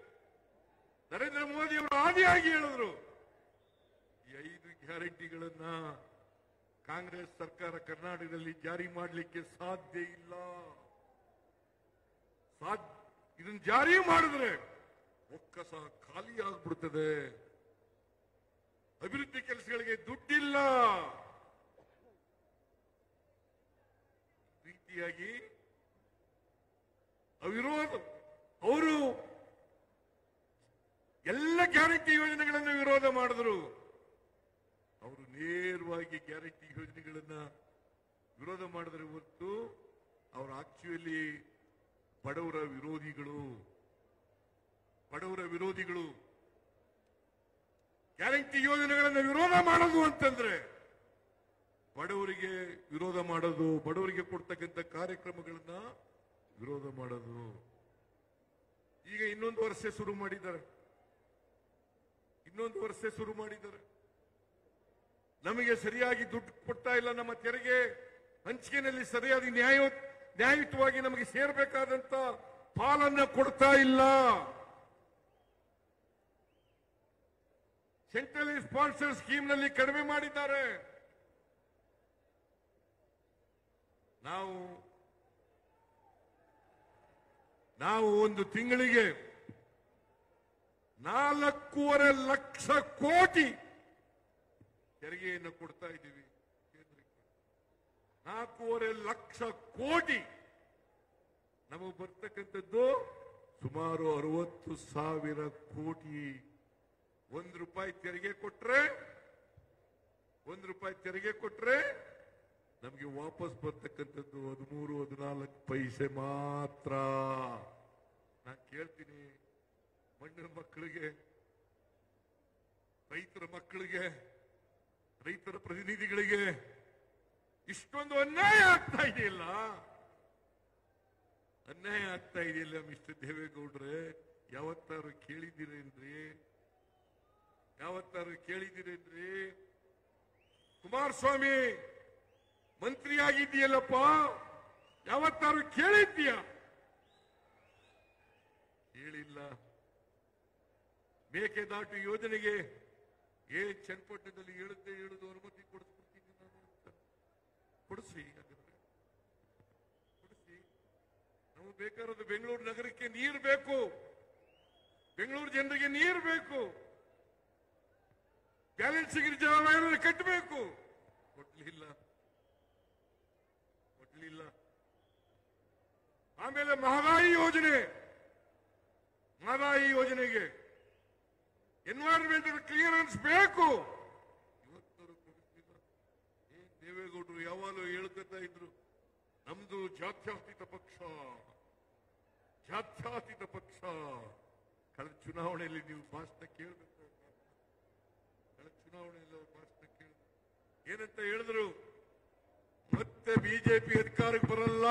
ನರೇಂದ್ರ ಮೋದಿ ಅವರು ಆದಿಯಾಗಿ ಹೇಳಿದ್ರು ಈ 5 ಗ್ಯಾರಂಟಿಗಳನ್ನ ಕಾಂಗ್ರೆಸ್ ಸರ್ಕಾರ ಕರ್ನಾಟಕದಲ್ಲಿ ಜಾರಿ ಮಾಡಲಿಕ್ಕೆ ಸಾಧ್ಯ ಇಲ್ಲ. ಇದನ್ನು ಜಾರಿ ಮಾಡಿದ್ರೆ ಒಕ್ಕಸ ಖಾಲಿ ಆಗ್ಬಿಡ್ತದೆ, ಅಭಿವೃದ್ಧಿ ಕೆಲಸಗಳಿಗೆ ದುಡ್ಡಿಲ್ಲ. ರೀತಿಯಾಗಿ ಅವಿರೋಧ ಅವರು ಎಲ್ಲ ಗ್ಯಾರಂಟಿ ಯೋಜನೆಗಳನ್ನು ವಿರೋಧ ಮಾಡಿದ್ರು. ಅವರು ನೇರವಾಗಿ ಗ್ಯಾರಂಟಿ ಯೋಜನೆಗಳನ್ನ ವಿರೋಧ ಮಾಡಿದ್ರೆ ಹೊರತು ಅವರು ಆಕ್ಚುಲಿ ಬಡವರ ವಿರೋಧಿಗಳು. ಗ್ಯಾರಂಟಿ ಯೋಜನೆಗಳನ್ನು ವಿರೋಧ ಮಾಡೋದು ಅಂತಂದ್ರೆ ಬಡವರಿಗೆ ವಿರೋಧ ಮಾಡೋದು, ಬಡವರಿಗೆ ಕೊಡ್ತಕ್ಕಂಥ ಕಾರ್ಯಕ್ರಮಗಳನ್ನ ವಿರೋಧ ಮಾಡೋದು. ಈಗ ಇನ್ನೊಂದು ವರ್ಷ ಶುರು ಮಾಡಿದ್ದಾರೆ. ನಮಗೆ ಸರಿಯಾಗಿ ದುಡ್ಡು ಕೊಡ್ತಾ ಇಲ್ಲ, ನಮ್ಮ ತೆರಿಗೆ ಹಂಚಿಕೆಯಲ್ಲಿ ಸರಿಯಾಗಿ ನ್ಯಾಯಯುತವಾಗಿ ನಮಗೆ ಸೇರಬೇಕಾದಂತ ಪಾಲನ್ನ ಕೊಡ್ತಾ ಇಲ್ಲ. ಸೆಂಟ್ರಲಿ ಸ್ಪಾನ್ಸರ್ ಸ್ಕೀಮ್ ನಲ್ಲಿ ಕಡಿಮೆ ಮಾಡಿದ್ದಾರೆ. ನಾವು ಒಂದು ತಿಂಗಳಿಗೆ 4.5 ಲಕ್ಷ ಕೋಟಿ ತೆರಿಗೆಯನ್ನು ಕೊಡ್ತಾ ಇದ್ದೀವಿ ಕೇಂದ್ರಕ್ಕೆ. 4.5 ಲಕ್ಷ ಕೋಟಿ. ನಮಗೆ ಬರ್ತಕ್ಕಂಥದ್ದು ಸುಮಾರು 60,000 ಕೋಟಿ. ₹1 ತೆರಿಗೆ ಕೊಟ್ರೆ ನಮಗೆ ವಾಪಸ್ ಬರ್ತಕ್ಕಂಥದ್ದು 13-14 ಪೈಸೆ ಮಾತ್ರ. ನಾನು ಕೇಳ್ತೀನಿ, ಮಣ್ಣಿನ ಮಕ್ಕಳಿಗೆ, ರೈತರ ಮಕ್ಕಳಿಗೆ, ರೈತರ ಪ್ರತಿನಿಧಿಗಳಿಗೆ ಇಷ್ಟೊಂದು ಅನ್ಯಾಯ ಆಗ್ತಾ ಇದೆಯಲ್ಲ ಮಿಸ್ಟರ್ ದೇವೇಗೌಡ್ರೆ? ಯಾವತ್ತಾರು ಕೇಳಿದ್ದೀರೇನ್ರಿ? ಕುಮಾರಸ್ವಾಮಿ ಮಂತ್ರಿ ಆಗಿದ್ದೀಯಲ್ಲಪ್ಪ, ಯಾವತ್ತಾರು ಕೇಳಿದ್ದೀಯ? ಕೇಳಿಲ್ಲ. ಮೇಕೆದಾಟು ಯೋಜನೆಗೆ ಚನ್ನಪಟ್ಟಣದಲ್ಲಿ ಹೇಳುದು ಅನುಮತಿ ಕೊಡಿಸ್ಬಿಡ್ತೀನಿ ನಾನು ಅಂತ. ಕೊಡಿಸಿ. ನಮಗೆ ಬೇಕಾದ ಬೆಂಗಳೂರು ನಗರಕ್ಕೆ ನೀರು ಬೇಕು, ಬೆಂಗಳೂರು ಜನರಿಗೆ ನೀರು ಬೇಕು, ಬ್ಯಾಲೆನ್ಸಿಂಗ್ ರಿಸರ್ವಾಯರ್ ಕಟ್ಟಬೇಕು. ಕೊಡ್ಲಿಲ್ಲ. ಆಮೇಲೆ ಮಹದಾಯಿ ಯೋಜನೆಗೆ ಎನ್ವೈರನ್ಮೆಂಟಲ್ ಕ್ಲಿಯರೆನ್ಸ್ ಬೇಕು. ಇವತ್ತವರು ಕೊಡಿಸ್ತಿಲ್ಲ. ದೇವೇಗೌಡರು ಯಾವಾಗಲೂ ಹೇಳ್ತಾ ಇದ್ರು, ನಮ್ದು ಜಾತ್ಯತೀತ ಪಕ್ಷ. ಕಳೆದ ಚುನಾವಣೆಯಲ್ಲಿ ನೀವು ಭಾಷಣ ಕೇಳಬೇಕು. ಏನಂತ ಹೇಳಿದ್ರು? ಮತ್ತೆ ಬಿಜೆಪಿ ಅಧಿಕಾರಕ್ಕೆ ಬರಲ್ಲ.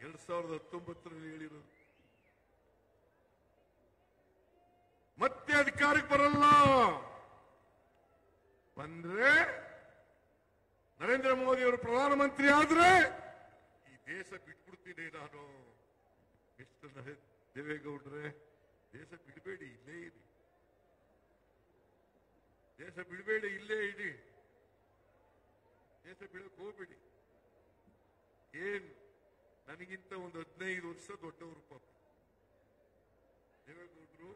2019ರಲ್ಲಿ ಹೇಳಿರೋದು. ಮತ್ತೆ ಅಧಿಕಾರಕ್ಕೆ ಬರಲ್ಲ. ಬಂದ್ರೆ ನರೇಂದ್ರ ಮೋದಿ ಅವರು ಪ್ರಧಾನಮಂತ್ರಿ ಆದ್ರೆ ಈ ದೇಶ ಬಿಟ್ಬಿಡ್ತೀನಿ ನಾನು. ಮಿಸ್ಟರ್ ದೇವೇಗೌಡ್ರೆ, ದೇಶ ಬಿಡಬೇಡಿ, ಇಲ್ಲೇ ಇರಿ. ದೇಶ ಬಿಡಕ್ ಹೋಗ್ಬೇಡಿ. ನನಗಿಂತ ಒಂದು 15 ವರ್ಷ ದೊಡ್ಡವರು ಪಾಪ ದೇವೇಗೌಡರು,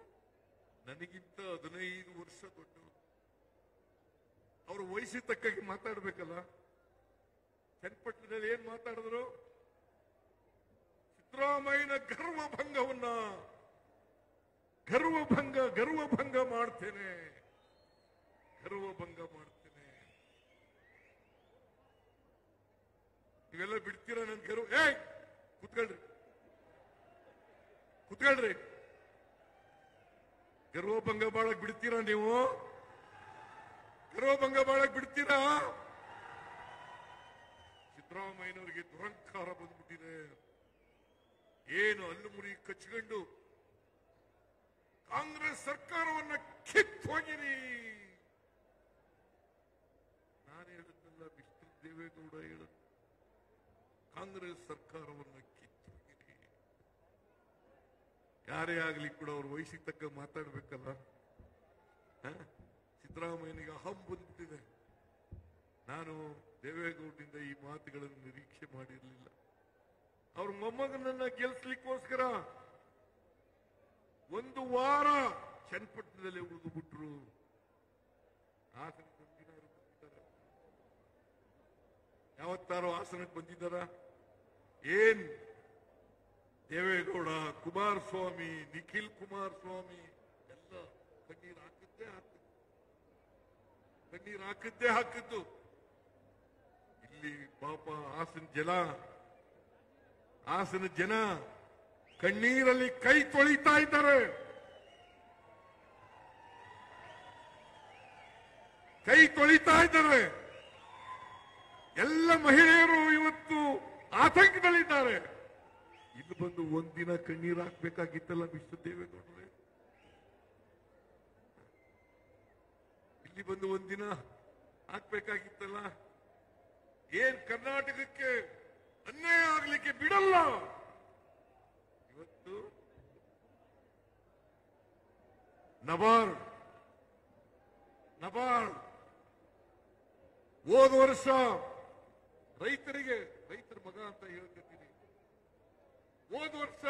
ನನಗಿಂತ 15 ವರ್ಷ ದೊಡ್ಡವರು. ಅವರು ವಯಸ್ಸಿಗೆ ತಕ್ಕಾಗಿ ಮಾತಾಡ್ಬೇಕಲ್ಲ. ಚನ್ನಪಟ್ಟಣದಲ್ಲಿ ಏನ್ ಮಾತಾಡಿದ್ರು? ಸಿದ್ದರಾಮಯ್ಯನ ಗರ್ವಭಂಗ ಮಾಡ್ತೇನೆ, ಗರ್ವಭಂಗ ಮಾಡ್ತೇನೆ. ನೀವೆಲ್ಲ ಬಿಡ್ತೀರಾ ನನ್ ಗರ್ವ? ಕುತ್ಕೊಳ್ರಿ. ಗರ್ವಭಂಗ ಬಾಳಕ್ ಬಿಡ್ತೀರಾ ನೀವು? ಗರ್ವಭಂಗ ಬಾಳಕ್ ಬಿಡ್ತೀರಾ? ಸಿದ್ದರಾಮಯ್ಯನವರಿಗೆ ದುರಂಕಾರ ಬಂದ್ಬಿಟ್ಟಿದೆ. ಏನು ಹಲ್ಲು ಮುರಿ ಕಚ್ಚಿಕೊಂಡು ಕಾಂಗ್ರೆಸ್ ಸರ್ಕಾರವನ್ನ ಕಿತ್ತು ಹೋಗಿರಿ. ನಾನು ಹೇಳಿದ್ನಲ್ಲ, ಮಿಸ್ಟರ್ ದೇವೇಗೌಡ ಹೇಳಿದ್ರು, ಕಾಂಗ್ರೆಸ್ ಸರ್ಕಾರವನ್ನ ಕಿತ್ತು ಹೋಗಿರಿ. ಯಾರೇ ಆಗ್ಲಿ ಕೂಡ ಅವ್ರ ವಯಸ್ಸಿಗೆ ತಕ್ಕ ಮಾತಾಡ್ಬೇಕಲ್ಲ. ಸಿದ್ದರಾಮಯ್ಯನಿಗೆ ಅಹಂ ಬಂದ್ಬಿಟ್ಟಿದೆ. ನಾನು ದೇವೇಗೌಡರಿಂದ ಈ ಮಾತುಗಳನ್ನು ನಿರೀಕ್ಷೆ ಮಾಡಿರಲಿಲ್ಲ. ಅವ್ರ ಮೊಮ್ಮಗನನ್ನ ಗೆಲ್ಸ್ಲಿಕ್ಕೋಸ್ಕರ 1 ವಾರ ಚನ್ನಪಟ್ಟಣದಲ್ಲಿ ಉಳಿದು ಬಿಟ್ರು. ಹಾಸನಕ್ಕೆ ಬಂದಿದ್ದಾರೆ? ಯಾವತ್ತಾರೋ ಹಾಸನಕ್ಕೆ ಬಂದಿದ್ದಾರ? ಏನ್ ದೇವೇಗೌಡ, ಕುಮಾರಸ್ವಾಮಿ, ನಿಖಿಲ್ ಕುಮಾರಸ್ವಾಮಿ ಎಲ್ಲ ಕಣ್ಣೀರು ಹಾಕಿದ್ದೇ. ಇಲ್ಲಿ ಪಾಪ ಹಾಸನ ಜನ ಕಣ್ಣೀರಲ್ಲಿ ಕೈ ತೊಳಿತಾ ಇದ್ದಾರೆ. ಎಲ್ಲ ಮಹಿಳೆಯರು ಇವತ್ತು ಆತಂಕದಲ್ಲಿದ್ದಾರೆ. ಇಲ್ಲಿ ಬಂದು ಒಂದಿನ ಕಣ್ಣೀರು ಹಾಕ್ಬೇಕಾಗಿತ್ತಲ್ಲ ಮಿಸ್ಟರ್ ದೇವೇಗೌಡರೇ? ಇಲ್ಲಿ ಬಂದು ಒಂದಿನ ಹಾಕ್ಬೇಕಾಗಿತ್ತಲ್ಲ? ಏನ್ ಕರ್ನಾಟಕಕ್ಕೆ ಅನ್ಯಾಯ ಆಗ್ಲಿಕ್ಕೆ ಬಿಡಲ್ಲ. ಇವತ್ತು ನಬಾರ್ಡ್ ಹೋದ ವರ್ಷ ರೈತರ ಮಗ ಅಂತ ಹೇಳ್ತಿದ್ದೀನಿ. ಹೋದ ವರ್ಷ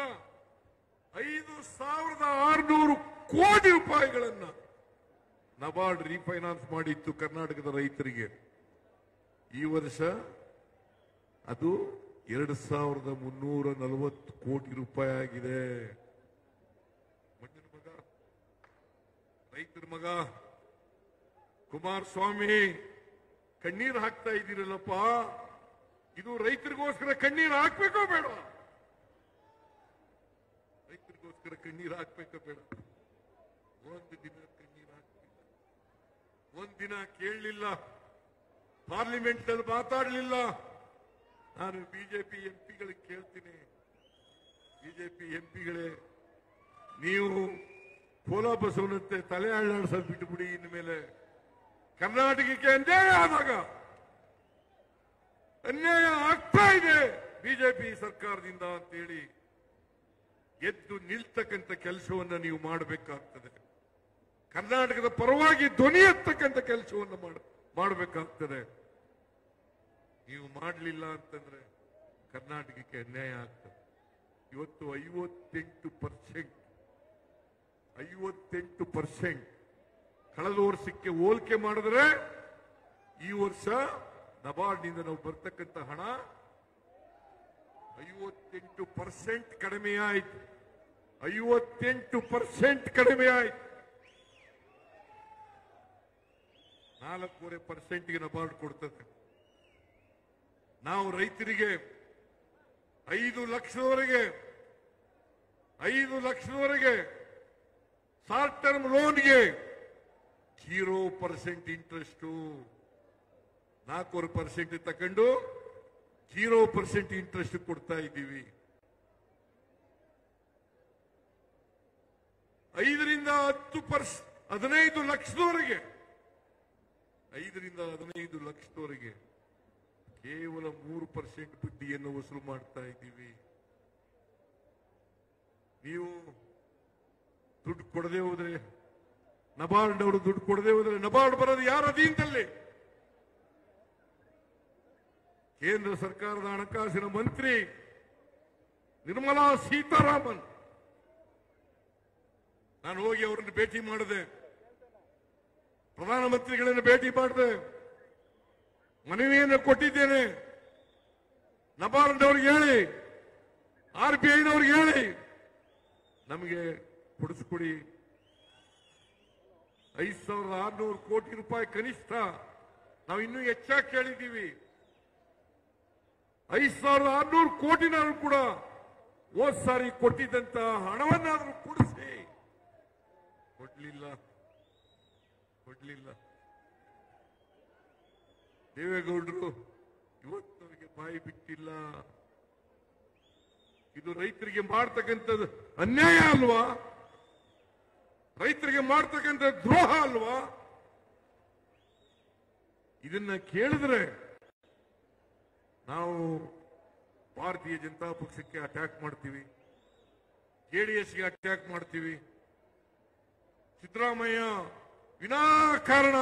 5,600 ಕೋಟಿ ರೂಪಾಯಿಗಳನ್ನ ನಬಾರ್ಡ್ ರೀಫೈನಾನ್ಸ್ ಮಾಡಿತ್ತು ಕರ್ನಾಟಕದ ರೈತರಿಗೆ. ಈ ವರ್ಷ ಅದು 2,340 ಕೋಟಿ ರೂಪಾಯಿ ಆಗಿದೆ. ಮಣ್ಣಿನ ಮಗ, ರೈತರ ಮಗ ಕುಮಾರಸ್ವಾಮಿ ಕಣ್ಣೀರು ಹಾಕ್ತಾ ಇದ್ದೀರಲ್ಲಪ್ಪ. ಇದು ರೈತರಿಗೋಸ್ಕರ ಕಣ್ಣೀರು ಹಾಕ್ಬೇಕೋ ಬೇಡ? ರೈತರಿಗೋಸ್ಕರ ಕಣ್ಣೀರು ಹಾಕ್ಬೇಕೋ ಬೇಡ? ಒಂದು ದಿನ ಕಣ್ಣೀರು ಹಾಕ್ಲಿಲ್ಲ, ಒಂದಿನ ಕೇಳಲಿಲ್ಲ, ಪಾರ್ಲಿಮೆಂಟ್ ನಲ್ಲಿ ಮಾತಾಡಲಿಲ್ಲ. ನಾನು ಬಿಜೆಪಿ ಎಂಪಿಗಳಿಗೆ ಕೇಳ್ತೀನಿ, ಬಿಜೆಪಿ ಎಂಪಿಗಳೇ, ನೀವು ಕೋಲ ಬಸವನಂತೆ ತಲೆ ಅಳ್ಳಾಡ್ಸೋದು ಬಿಟ್ಟುಬಿಡಿ. ಇನ್ಮೇಲೆ ಕರ್ನಾಟಕಕ್ಕೆ ಅನ್ಯಾಯ ಆದಾಗ, ಅನ್ಯಾಯ ಆಗ್ತಾ ಇದೆ ಬಿಜೆಪಿ ಸರ್ಕಾರದಿಂದ ಅಂತೇಳಿ ಎದ್ದು ನಿಲ್ತಕ್ಕಂಥ ಕೆಲಸವನ್ನ ನೀವು ಮಾಡಬೇಕಾಗ್ತದೆ. ಕರ್ನಾಟಕದ ಪರವಾಗಿ ಧ್ವನಿ ಎತ್ತಕ್ಕಂಥ ಕೆಲಸವನ್ನು ಮಾಡಬೇಕಾಗ್ತದೆ. ನೀವು ಮಾಡಲಿಲ್ಲ ಅಂತಂದ್ರೆ ಕರ್ನಾಟಕಕ್ಕೆ ಅನ್ಯಾಯ ಆಗ್ತದೆ. ಇವತ್ತು 58% ಕಳೆದ ವರ್ಷಕ್ಕೆ ಹೋಲಿಕೆ ಮಾಡಿದ್ರೆ ಈ ವರ್ಷ ನಬಾರ್ಡ್ನಿಂದ ನಾವು ಬರ್ತಕ್ಕಂಥ ಹಣ 58% ಕಡಿಮೆ ಆಯಿತು. 58% ಕಡಿಮೆ ಆಯಿತು. 4.5% ನಬಾರ್ಡ್ ಕೊಡ್ತದೆ. ನಾವು ರೈತರಿಗೆ 5 ಲಕ್ಷದವರೆಗೆ ಶಾರ್ಟ್ ಟರ್ಮ್ ಲೋನ್ಗೆ 0% ಇಂಟ್ರೆಸ್ಟ್, 4% ತಕೊಂಡು 0% ಇಂಟ್ರೆಸ್ಟ್ ಕೊಡ್ತಾ ಇದ್ದೀವಿ. 5 ರಿಂದ 15 ಲಕ್ಷದವರೆಗೆ ಕೇವಲ 3% ಬಡ್ಡಿಯನ್ನು ವಸೂಲು ಮಾಡ್ತಾ ಇದ್ದೀವಿ. ನೀವು ದುಡ್ಡು ಕೊಡದೆ ಹೋದ್ರೆ, ನಬಾರ್ಡ್ ಅವರು ದುಡ್ಡು ಕೊಡದೆ ಹೋದ್ರೆ, ನಬಾರ್ಡ್ ಬರೋದು ಯಾರ ಅಧೀನದಲ್ಲಿ? ಕೇಂದ್ರ ಸರ್ಕಾರದ ಹಣಕಾಸಿನ ಮಂತ್ರಿ ನಿರ್ಮಲಾ ಸೀತಾರಾಮನ್, ನಾನು ಹೋಗಿ ಅವರನ್ನು ಭೇಟಿ ಮಾಡಿದೆ, ಪ್ರಧಾನಮಂತ್ರಿಗಳನ್ನು ಭೇಟಿ ಮಾಡಿದೆ, ಮನವಿಯನ್ನು ಕೊಟ್ಟಿದ್ದೇನೆ. ನಬಾರ್ಡ್ನವ್ರಿಗೆ ಹೇಳಿ, RBIನವ್ರಿಗೆ ಹೇಳಿ, ನಮಗೆ ಕೊಡಿಸ್ಕೊಡಿ. 5,600 ಕೋಟಿ ರೂಪಾಯಿ ಕನಿಷ್ಠ, ನಾವು ಇನ್ನೂ ಹೆಚ್ಚಾಗಿ ಕೇಳಿದ್ದೀವಿ. 5,600 ಕೋಟಿನಾದ್ರೂ ಕೂಡ ಹೋದ್ ಸಾರಿ ಕೊಟ್ಟಿದ್ದಂತ ಹಣವನ್ನಾದ್ರೂ ಕೊಡಿಸಿ. ಕೊಡ್ಲಿಲ್ಲ. ದೇವೇಗೌಡರು ಇವತ್ತವರಿಗೆ ಬಾಯಿ ಬಿಟ್ಟಿಲ್ಲ. ಇದು ರೈತರಿಗೆ ಮಾಡ್ತಕ್ಕಂಥದ್ದು ಅನ್ಯಾಯ ಅಲ್ವಾ? ರೈತರಿಗೆ ಮಾಡ್ತಕ್ಕಂಥ ದ್ರೋಹ ಅಲ್ವಾ? ಇದನ್ನ ಕೇಳಿದ್ರೆ ನಾವು ಭಾರತೀಯ ಜನತಾ ಪಕ್ಷಕ್ಕೆ ಅಟ್ಯಾಕ್ ಮಾಡ್ತೀವಿ, JDSಗೆ ಅಟ್ಯಾಕ್ ಮಾಡ್ತೀವಿ. ಸಿದ್ದರಾಮಯ್ಯ ವಿನಾಕಾರಣ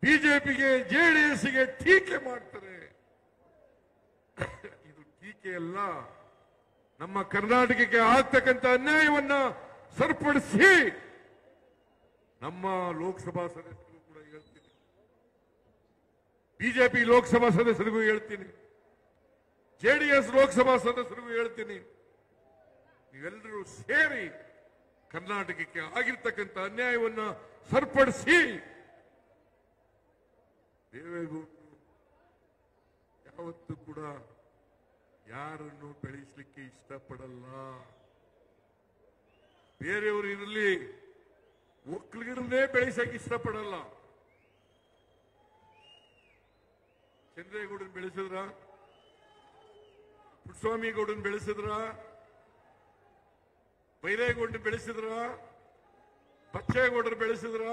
ಬಿಜೆಪಿಗೆ JDSಗೆ ಟೀಕೆ ಮಾಡ್ತಾರೆ. ಇದು ಟೀಕೆ ಅಲ್ಲ, ನಮ್ಮ ಕರ್ನಾಟಕಕ್ಕೆ ಆಗ್ತಕ್ಕಂಥ ಅನ್ಯಾಯವನ್ನ ಸರಿಪಡಿಸಿ ನಮ್ಮ ಲೋಕಸಭಾ ಸದಸ್ಯರಿಗೂ ಕೂಡ ಹೇಳ್ತೀನಿ, ಬಿಜೆಪಿ ಲೋಕಸಭಾ ಸದಸ್ಯರಿಗೂ ಹೇಳ್ತೀನಿ, JDS ಲೋಕಸಭಾ ಸದಸ್ಯರಿಗೂ ಹೇಳ್ತೀನಿ, ನೀವೆಲ್ಲರೂ ಸೇರಿ ಕರ್ನಾಟಕಕ್ಕೆ ಆಗಿರ್ತಕ್ಕಂಥ ಅನ್ಯಾಯವನ್ನ ಸರಿಪಡಿಸಿ. ದೇವೇಗೌಡರು ಯಾವತ್ತೂ ಕೂಡ ಯಾರನ್ನು ಬೆಳೆಸಲಿಕ್ಕೆ ಇಷ್ಟಪಡಲ್ಲ. ಬೇರೆಯವರು ಇರಲಿ, ಒಕ್ಕಲಿಗರನ್ನೇ ಬೆಳೆಸಕ್ಕೆ ಇಷ್ಟಪಡಲ್ಲ. ಚಂದ್ರೇಗೌಡನ್ ಬೆಳೆಸಿದ್ರ, ಪುಟ್ಟಸ್ವಾಮಿ ಗೌಡನ್ ಬೆಳೆಸಿದ್ರ, ಬೈರೇಗೌಡನ್ ಬೆಳೆಸಿದ್ರ, ಬಚ್ಚೇಗೌಡರು ಬೆಳೆಸಿದ್ರ,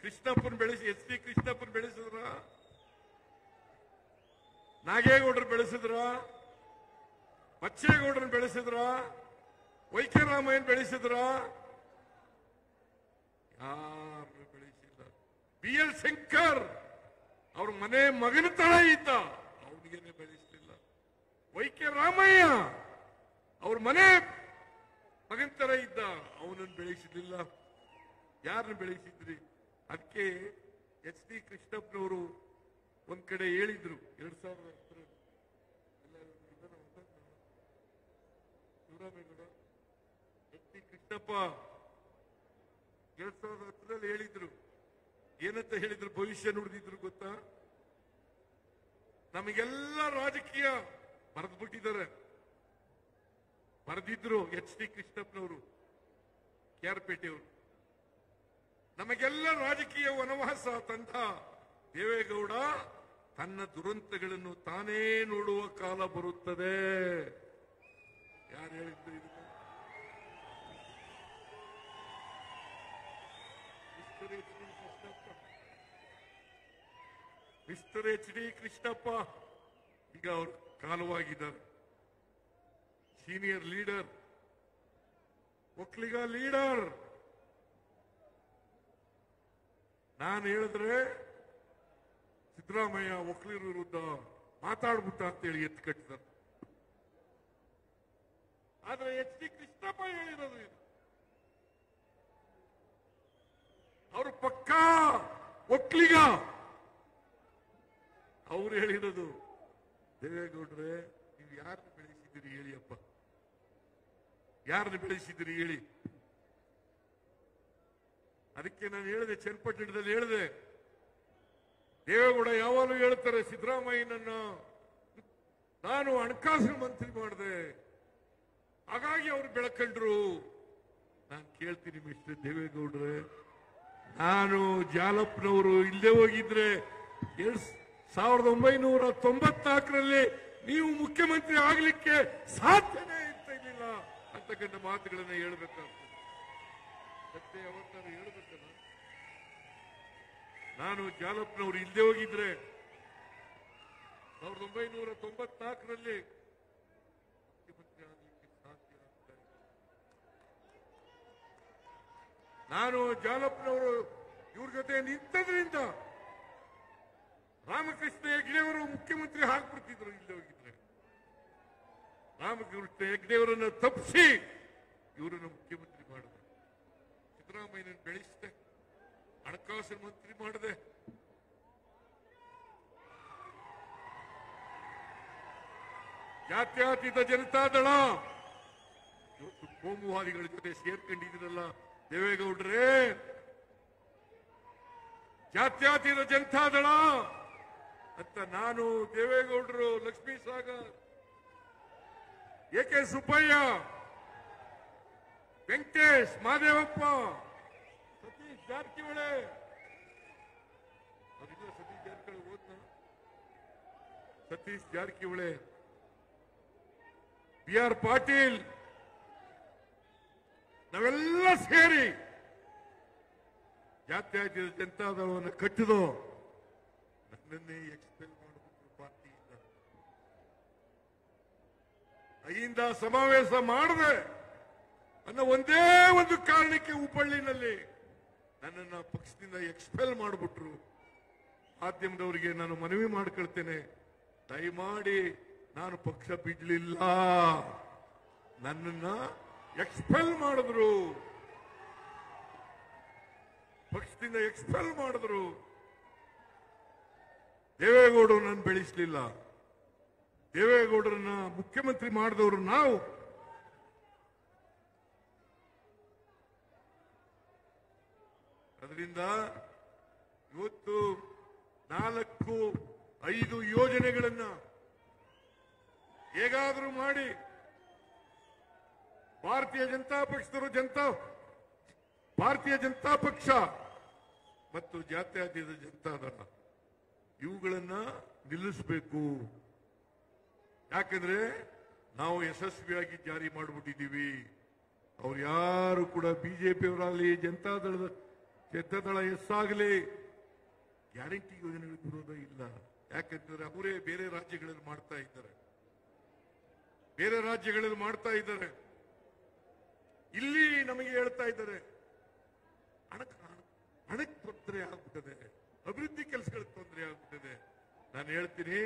ಕೃಷ್ಣಪ್ಪನ್ SD ಕೃಷ್ಣಪ್ಪನ್ ಬೆಳೆಸಿದ್ರ, ನಾಗೇಗೌಡರು ಬೆಳೆಸಿದ್ರ, ಬಚ್ಚೇಗೌಡರನ್ನು ಬೆಳೆಸಿದ್ರ, ವೈಕೆರಾಮಯ್ಯನ್ ಬೆಳೆಸಿದ್ರ? ಯಾರು ಬೆಳೆಸಿಲ್ಲ. BL ಶಂಕರ್ ಅವ್ರ ಮನೆ ಮಗನ ತರ ಇದ್ದ, ಅವನಿಗೇನೆ ಬೆಳೆಸಲಿಲ್ಲ. ವೈಕೆರಾಮಯ್ಯ ಅವ್ರ ಮನೆ ಮಗನ ತರ ಇದ್ದ, ಅವನನ್ನು ಬೆಳೆಸಲಿಲ್ಲ. ಯಾರನ್ನು ಬೆಳೆಸಿದ್ರಿ? ಅದಕ್ಕೆ SD ಕೃಷ್ಣಪ್ಪನವರು ಒಂದ್ ಕಡೆ ಹೇಳಿದ್ರು, 2010 SD ಕೃಷ್ಣಪ್ಪ 2010 ಹೇಳಿದ್ರು. ಏನಂತ ಹೇಳಿದ್ರು? ಭವಿಷ್ಯ ನುಡಿದಿದ್ರು ಗೊತ್ತಾ? ನಮಗೆಲ್ಲ ರಾಜಕೀಯ ಬರೆದ್ಬಿಟ್ಟಿದ್ದಾರೆ. ಬರೆದಿದ್ರು HD ಕೃಷ್ಣಪ್ಪನವರು, KR-ಪೇಟೆಯವರು. ನಮಗೆಲ್ಲ ರಾಜಕೀಯ ವನವಾಸ ತಂದ ದೇವೇಗೌಡ ತನ್ನ ದುರಂತಗಳನ್ನು ತಾನೇ ನೋಡುವ ಕಾಲ ಬರುತ್ತದೆ. ಯಾರು ಹೇಳಿದ್ರು ಇದು? ಮಿಸ್ಟರ್ HD ಕೃಷ್ಣಪ್ಪ ಈಗ ಅವರು ಕಾಲವಾಗಿದ್ದಾರೆ. Senior leader, Vokkaliga leader. ನಾನು ಹೇಳಿದ್ರೆ ಸಿದ್ದರಾಮಯ್ಯ ಒಕ್ಕಲಿಗರ ವಿರುದ್ಧ ಮಾತಾಡ್ಬಿಟ್ಟ ಅಂತೇಳಿ ಎತ್ತು ಕಟ್ಟಿದ್ದಾರೆ. ಆದ್ರೆ HD ಕೃಷ್ಣಪ್ಪ ಹೇಳಿರೋದು ಇದು. ಅವರು ಪಕ್ಕಾ ಒಕ್ಕಲಿಗ. ಅವ್ರು ಹೇಳಿರೋದು, ದೇವೇಗೌಡ್ರೆ ನೀವು ಯಾರನ್ನು ಬೆಳೆಸಿದ್ದೀರಿ ಹೇಳಿಯಪ್ಪ, ಯಾರನ್ನು ಬೆಳೆಸಿದ್ದೀರಿ ಹೇಳಿ. ಅದಕ್ಕೆ ನಾನು ಹೇಳಿದೆ, ಚನ್ನಪಟ್ಟಣದಲ್ಲಿ ಹೇಳಿದೆ, ದೇವೇಗೌಡ ಯಾವಾಗಲೂ ಹೇಳ್ತಾರೆ ಸಿದ್ದರಾಮಯ್ಯನನ್ನ ನಾನು ಹಣಕಾಸಿನ ಮಂತ್ರಿ ಮಾಡಿದೆ, ಹಾಗಾಗಿ ಅವರು ಬೆಳಕಂಡ್ರು. ನಾನು ಕೇಳ್ತೀನಿ ಮಿಸ್ಟರ್ ದೇವೇಗೌಡ್ರೆ, ನಾನು ಜಾಲಪ್ಪನವರು ಇಲ್ಲದೆ ಹೋಗಿದ್ರೆ 1994ರಲ್ಲಿ ನೀವು ಮುಖ್ಯಮಂತ್ರಿ ಆಗ್ಲಿಕ್ಕೆ ಸಾಧ್ಯನೇ ಇರ್ಲಿಲ್ಲ ಅಂತಕ್ಕಂಥ ಮಾತುಗಳನ್ನ ಹೇಳ್ಬೇಕಾಗ್ತದೆ. ಮತ್ತೆ ಯಾವತ್ತಾರು ಹೇಳ್ಬೇಕಲ್ಲ, ನಾನು ಜಾಲಪ್ಪನವರು ಇಲ್ಲದೆ ಹೋಗಿದ್ರೆ 1994ರಲ್ಲಿ ಮುಖ್ಯಮಂತ್ರಿ ಆಗ್ಲಿಕ್ಕೆ ಸಾಧ್ಯ ಆಗ್ತಾ ಇಲ್ಲ. ನಾನು ಜಾಲಪ್ಪನವರು ಇವ್ರ ಜೊತೆ ನಿಂತದ್ರಿಂದ ರಾಮಕೃಷ್ಣ ಹೆಗಡೆಯವರು ಮುಖ್ಯಮಂತ್ರಿ ಆಗ್ಬಿಡ್ತಿದ್ರು ಇಲ್ಲದೆ ಹೋಗಿದ್ರೆ. ರಾಮಕೃಷ್ಣ ಹೆಗ್ಡೆಯವರನ್ನು ತಪ್ಪಿಸಿ ಇವರನ್ನು ಮುಖ್ಯಮಂತ್ರಿ ಮಾಡಿದೆ. ಸಿದ್ದರಾಮಯ್ಯನ ಬೆಳೆಸಿದೆ, ಹಣಕಾಸು ಮಂತ್ರಿ ಮಾಡಿದೆ. ಜಾತ್ಯತೀತ ಜನತಾದಳ ಇವತ್ತು ಕೋಮುವಾದಿಗಳ ಜೊತೆ ಸೇರ್ಕೊಂಡಿದ್ದೀರಲ್ಲ ದೇವೇಗೌಡ್ರೆ. ಜಾತ್ಯತೀತ ಜನತಾದಳ ಅಂತ ನಾನು, ದೇವೇಗೌಡರು, ಲಕ್ಷ್ಮೀ ಸಾಗರ್, ಎಕೆ ಸುಬ್ಬಯ್ಯ, ವೆಂಕಟೇಶ್, ಮಹದೇವಪ್ಪ, ಸತೀಶ್ ಜಾರಕಿಹೊಳಿ, ಅವರಿಲ್ಲ ಸತೀಶ್ ಜಾರಕಿಹೊಳಿ ಓದ್ನ, ಸತೀಶ್ ಜಾರಕಿಹೊಳಿ, ಬಿ.ಆರ್. ಪಾಟೀಲ್, ನಾವೆಲ್ಲ ಸೇರಿ ಜಾತ್ಯತೀತ ಜನತಾದಳವನ್ನು ಕಟ್ಟಿದೋ. ನನ್ನನ್ನೇ ಎಕ್ಸ್ಪೆಲ್ ಮಾಡಿಬಿಟ್ರು ಪಾರ್ಟಿಯಿಂದ. ಅಹಿಂದ ಸಮಾವೇಶ ಮಾಡದೆ ಅನ್ನೋ ಒಂದೇ ಒಂದು ಕಾರಣಕ್ಕೆ ಹುಬ್ಬಳ್ಳಿನಲ್ಲಿ ನನ್ನನ್ನು ಪಕ್ಷದಿಂದ ಎಕ್ಸ್ಪೆಲ್ ಮಾಡಿಬಿಟ್ರು. ಮಾಧ್ಯಮದವರಿಗೆ ನಾನು ಮನವಿ ಮಾಡ್ಕೊಳ್ತೇನೆ, ದಯಮಾಡಿ ನಾನು ಪಕ್ಷ ಬಿಡ್ಲಿಲ್ಲ, ನನ್ನನ್ನ ಎಕ್ಸ್ಪೆಲ್ ಮಾಡಿದ್ರು, ಪಕ್ಷದಿಂದ ಎಕ್ಸ್ಪೆಲ್ ಮಾಡಿದ್ರು. ದೇವೇಗೌಡರು ನಾನು ಬೆಳೆಸಲಿಲ್ಲ, ದೇವೇಗೌಡರನ್ನ ಮುಖ್ಯಮಂತ್ರಿ ಮಾಡಿದವರು ನಾವು. ಅದರಿಂದ ಇವತ್ತು 4-5 ಯೋಜನೆಗಳನ್ನ ಹೇಗಾದರೂ ಮಾಡಿ ಭಾರತೀಯ ಜನತಾ ಪಕ್ಷ ಮತ್ತು ಜಾತ್ಯತೀತ ಜನತಾದಳ ಇವುಗಳನ್ನ ನಿಲ್ಲಿಸಬೇಕು. ಯಾಕಂದ್ರೆ ನಾವು ಯಶಸ್ವಿಯಾಗಿ ಜಾರಿ ಮಾಡಿಬಿಟ್ಟಿದ್ದೀವಿ. ಅವ್ರು ಯಾರು ಕೂಡ ಬಿಜೆಪಿಯವರಾಗಲಿ ಜನತಾದಳ ಎಸ್ಸಾಗಲಿ ಗ್ಯಾರಂಟಿ ಯೋಜನೆಗಳು ವಿರೋಧ ಇಲ್ಲ. ಯಾಕಂದ್ರೆ ಅವರೇ ಬೇರೆ ರಾಜ್ಯಗಳಲ್ಲಿ ಮಾಡ್ತಾ ಇದ್ದಾರೆ, ಇಲ್ಲಿ ನಮಗೆ ಹೇಳ್ತಾ ಇದ್ದಾರೆ ಹಣಕ್ಕೆ ತೊಂದರೆ ಆಗ್ಬಿಟ್ಟದೆ, ಅಭಿವೃದ್ಧಿ ಕೆಲಸಗಳಿಗೆ ತೊಂದರೆ ಆಗ್ಬಿಟ್ಟದೆ. ನಾನು ಹೇಳ್ತೀನಿ,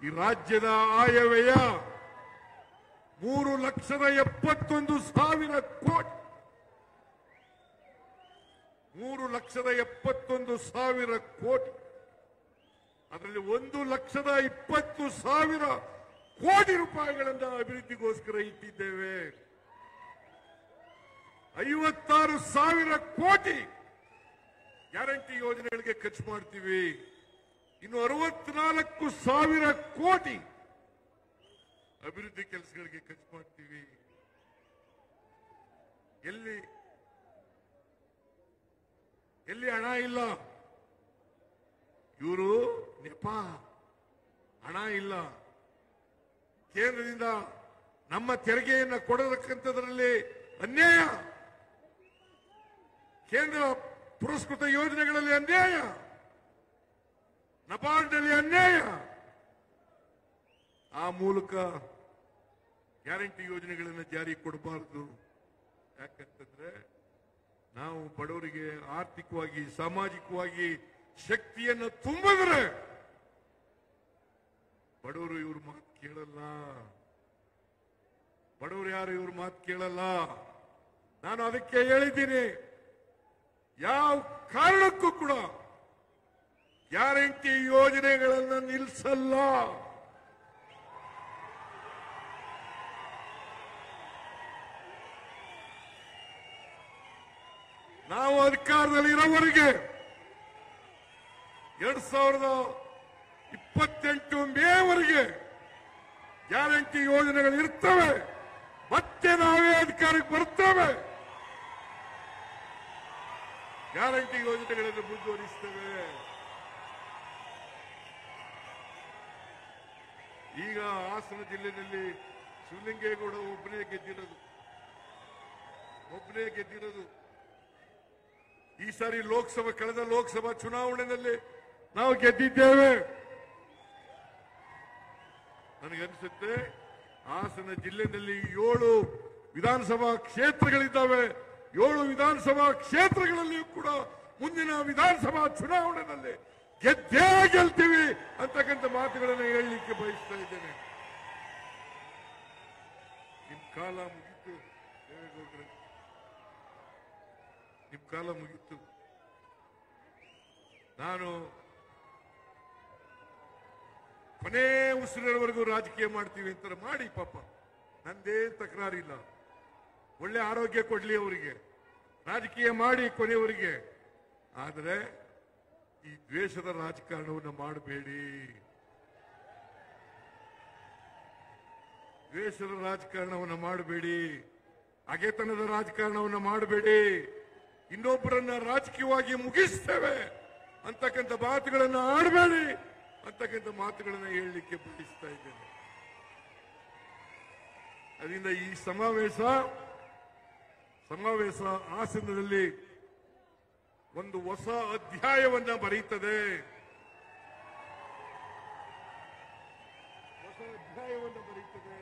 ಈ ರಾಜ್ಯದ ಆಯವ್ಯಯ 3,71,000 ಕೋಟಿ, 3,71,000 ಕೋಟಿ. ಅದರಲ್ಲಿ 1,20,000 ಕೋಟಿ ರೂಪಾಯಿಗಳನ್ನ ಅಭಿವೃದ್ಧಿಗೋಸ್ಕರ ಇಟ್ಟಿದ್ದೇವೆ. 56,000 ಕೋಟಿ ಗ್ಯಾರಂಟಿ ಯೋಜನೆಗಳಿಗೆ ಖರ್ಚು ಮಾಡ್ತೀವಿ. ಇನ್ನು 64,000 ಕೋಟಿ ಅಭಿವೃದ್ಧಿ ಕೆಲಸಗಳಿಗೆ ಖರ್ಚು ಮಾಡ್ತೀವಿ. ಎಲ್ಲಿ ಹಣ ಇಲ್ಲ, ಇವರು ನೆಪ, ಹಣ ಇಲ್ಲ. ಕೇಂದ್ರದಿಂದ ನಮ್ಮ ತೆರಿಗೆಯನ್ನು ಕೊಡತಕ್ಕಂಥದ್ರಲ್ಲಿ ಅನ್ಯಾಯ, ಕೇಂದ್ರ ಪುರಸ್ಕೃತ ಯೋಜನೆಗಳಲ್ಲಿ ಅನ್ಯಾಯ, ನಬಾರ್ಡ್ನಲ್ಲಿ ಅನ್ಯಾಯ. ಆ ಮೂಲಕ ಗ್ಯಾರಂಟಿ ಯೋಜನೆಗಳನ್ನು ಜಾರಿ ಕೊಡಬಾರದು. ಯಾಕಂತಂದ್ರೆ ನಾವು ಬಡವರಿಗೆ ಆರ್ಥಿಕವಾಗಿ ಸಾಮಾಜಿಕವಾಗಿ ಶಕ್ತಿಯನ್ನು ತುಂಬಿದ್ರೆ ಬಡವರು ಇವ್ರ ಮಾತು ಕೇಳಲ್ಲ. ಬಡವರು ಯಾರು ಇವ್ರ ಮಾತು ಕೇಳಲ್ಲ. ನಾನು ಅದಕ್ಕೆ ಹೇಳಿದ್ದೀನಿ, ಯಾವ ಕಾರಣಕ್ಕೂ ಕೂಡ ಗ್ಯಾರಂಟಿ ಯೋಜನೆಗಳನ್ನು ನಿಲ್ಲಿಸಲ್ಲ. ನಾವು ಅಧಿಕಾರದಲ್ಲಿ ಇರೋವರೆಗೆ 2028 ಮೇವರೆಗೆ ಗ್ಯಾರಂಟಿ ಯೋಜನೆಗಳು ಇರ್ತವೆ. ಮತ್ತೆ ನಾವೇ ಅಧಿಕಾರಕ್ಕೆ ಬರ್ತೇವೆ, ಗ್ಯಾರಂಟಿ ಯೋಜನೆಗಳನ್ನು ಮುಂದುವರಿಸ್ತೇವೆ. ಈಗ ಹಾಸನ ಜಿಲ್ಲೆಯಲ್ಲಿ ಶಿವಲಿಂಗೇಗೌಡ ಒಬ್ಬನೇ ಗೆದ್ದಿರೋದು. ಈ ಸಾರಿ ಕಳೆದ ಲೋಕಸಭಾ ಚುನಾವಣೆಯಲ್ಲಿ ನಾವು ಗೆದ್ದಿದ್ದೇವೆ. ನನಗನ್ಸುತ್ತೆ ಹಾಸನ ಜಿಲ್ಲೆಯಲ್ಲಿ 7 ವಿಧಾನಸಭಾ ಕ್ಷೇತ್ರಗಳಿದ್ದಾವೆ. 7 ವಿಧಾನಸಭಾ ಕ್ಷೇತ್ರಗಳಲ್ಲಿಯೂ ಕೂಡ ಮುಂದಿನ ವಿಧಾನಸಭಾ ಚುನಾವಣೆಯಲ್ಲಿ ಗೆದ್ದೇ ಗೆಲ್ತೀವಿ ಅಂತಕ್ಕಂಥ ಮಾತುಗಳನ್ನು ಹೇಳಲಿಕ್ಕೆ ಬಯಸ್ತಾ ಇದ್ದೇನೆ. ಕಾಲ ಮುಗಿತು ದೇವೇಗೌಡ್ರೆ, ನಿಮ್ ಕಾಲ ಮುಗಿತು. ನಾನು ಕೊನೆ ಉಸಿರಿನವರೆಗೂ ರಾಜಕೀಯ ಮಾಡ್ತೀವಿ ಅಂತ ಮಾಡಿ, ಪಾಪ ನಂದೇನ್ ತಕರಾರಿಲ್ಲ. ಒಳ್ಳೆ ಆರೋಗ್ಯ ಕೊಡ್ಲಿ ಅವರಿಗೆ, ರಾಜಕೀಯ ಮಾಡಿ ಕೊನೆಯವರಿಗೆ. ಆದರೆ ಈ ದ್ವೇಷದ ರಾಜಕಾರಣವನ್ನು ಮಾಡಬೇಡಿ, ದ್ವೇಷದ ರಾಜಕಾರಣವನ್ನು ಮಾಡಬೇಡಿ, ಹಗೆತನದ ರಾಜಕಾರಣವನ್ನು ಮಾಡಬೇಡಿ. ಇನ್ನೊಬ್ಬರನ್ನ ರಾಜಕೀಯವಾಗಿ ಮುಗಿಸ್ತೇವೆ ಅಂತಕ್ಕಂಥ ಮಾತುಗಳನ್ನು ಆಡಬೇಡಿ ಅಂತಕ್ಕಂಥ ಮಾತುಗಳನ್ನು ಹೇಳಲಿಕ್ಕೆ ಬಯಸ್ತಾ ಇದ್ದೇನೆ. ಅದರಿಂದ ಈ ಸಮಾವೇಶ ಹಾಸನದಲ್ಲಿ ಒಂದು ಹೊಸ ಅಧ್ಯಾಯವನ್ನ ಬರೀತದೆ, ಹೊಸ ಅಧ್ಯಾಯವನ್ನು ಬರೀತದೆ.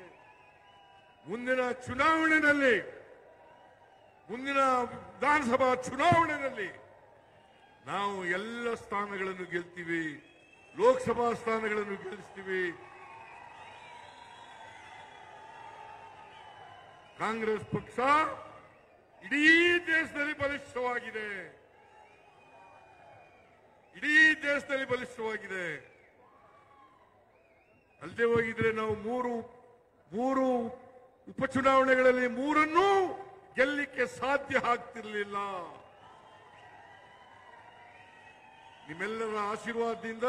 ಮುಂದಿನ ಚುನಾವಣೆಯಲ್ಲಿ, ಮುಂದಿನ ವಿಧಾನಸಭಾ ಚುನಾವಣೆಯಲ್ಲಿ ನಾವು ಎಲ್ಲ ಸ್ಥಾನಗಳನ್ನು ಗೆಲ್ತೀವಿ, ಲೋಕಸಭಾ ಸ್ಥಾನಗಳನ್ನು ಗೆಲ್ಲಿಸ್ತೀವಿ. ಕಾಂಗ್ರೆಸ್ ಪಕ್ಷ ಇಡೀ ದೇಶದಲ್ಲಿ ಬಲಿಷ್ಠವಾಗಿದೆ, ಇಡೀ ದೇಶದಲ್ಲಿ ಬಲಿಷ್ಠವಾಗಿದೆ. ಅಲ್ಲದೆ ಹೋಗಿದ್ರೆ ನಾವು ಮೂರು ಉಪಚುನಾವಣೆಗಳಲ್ಲಿ ಮೂರನ್ನೂ ಗೆಲ್ಲಲಿಕ್ಕೆ ಸಾಧ್ಯ ಆಗ್ತಿರಲಿಲ್ಲ. ನಿಮ್ಮೆಲ್ಲರ ಆಶೀರ್ವಾದದಿಂದ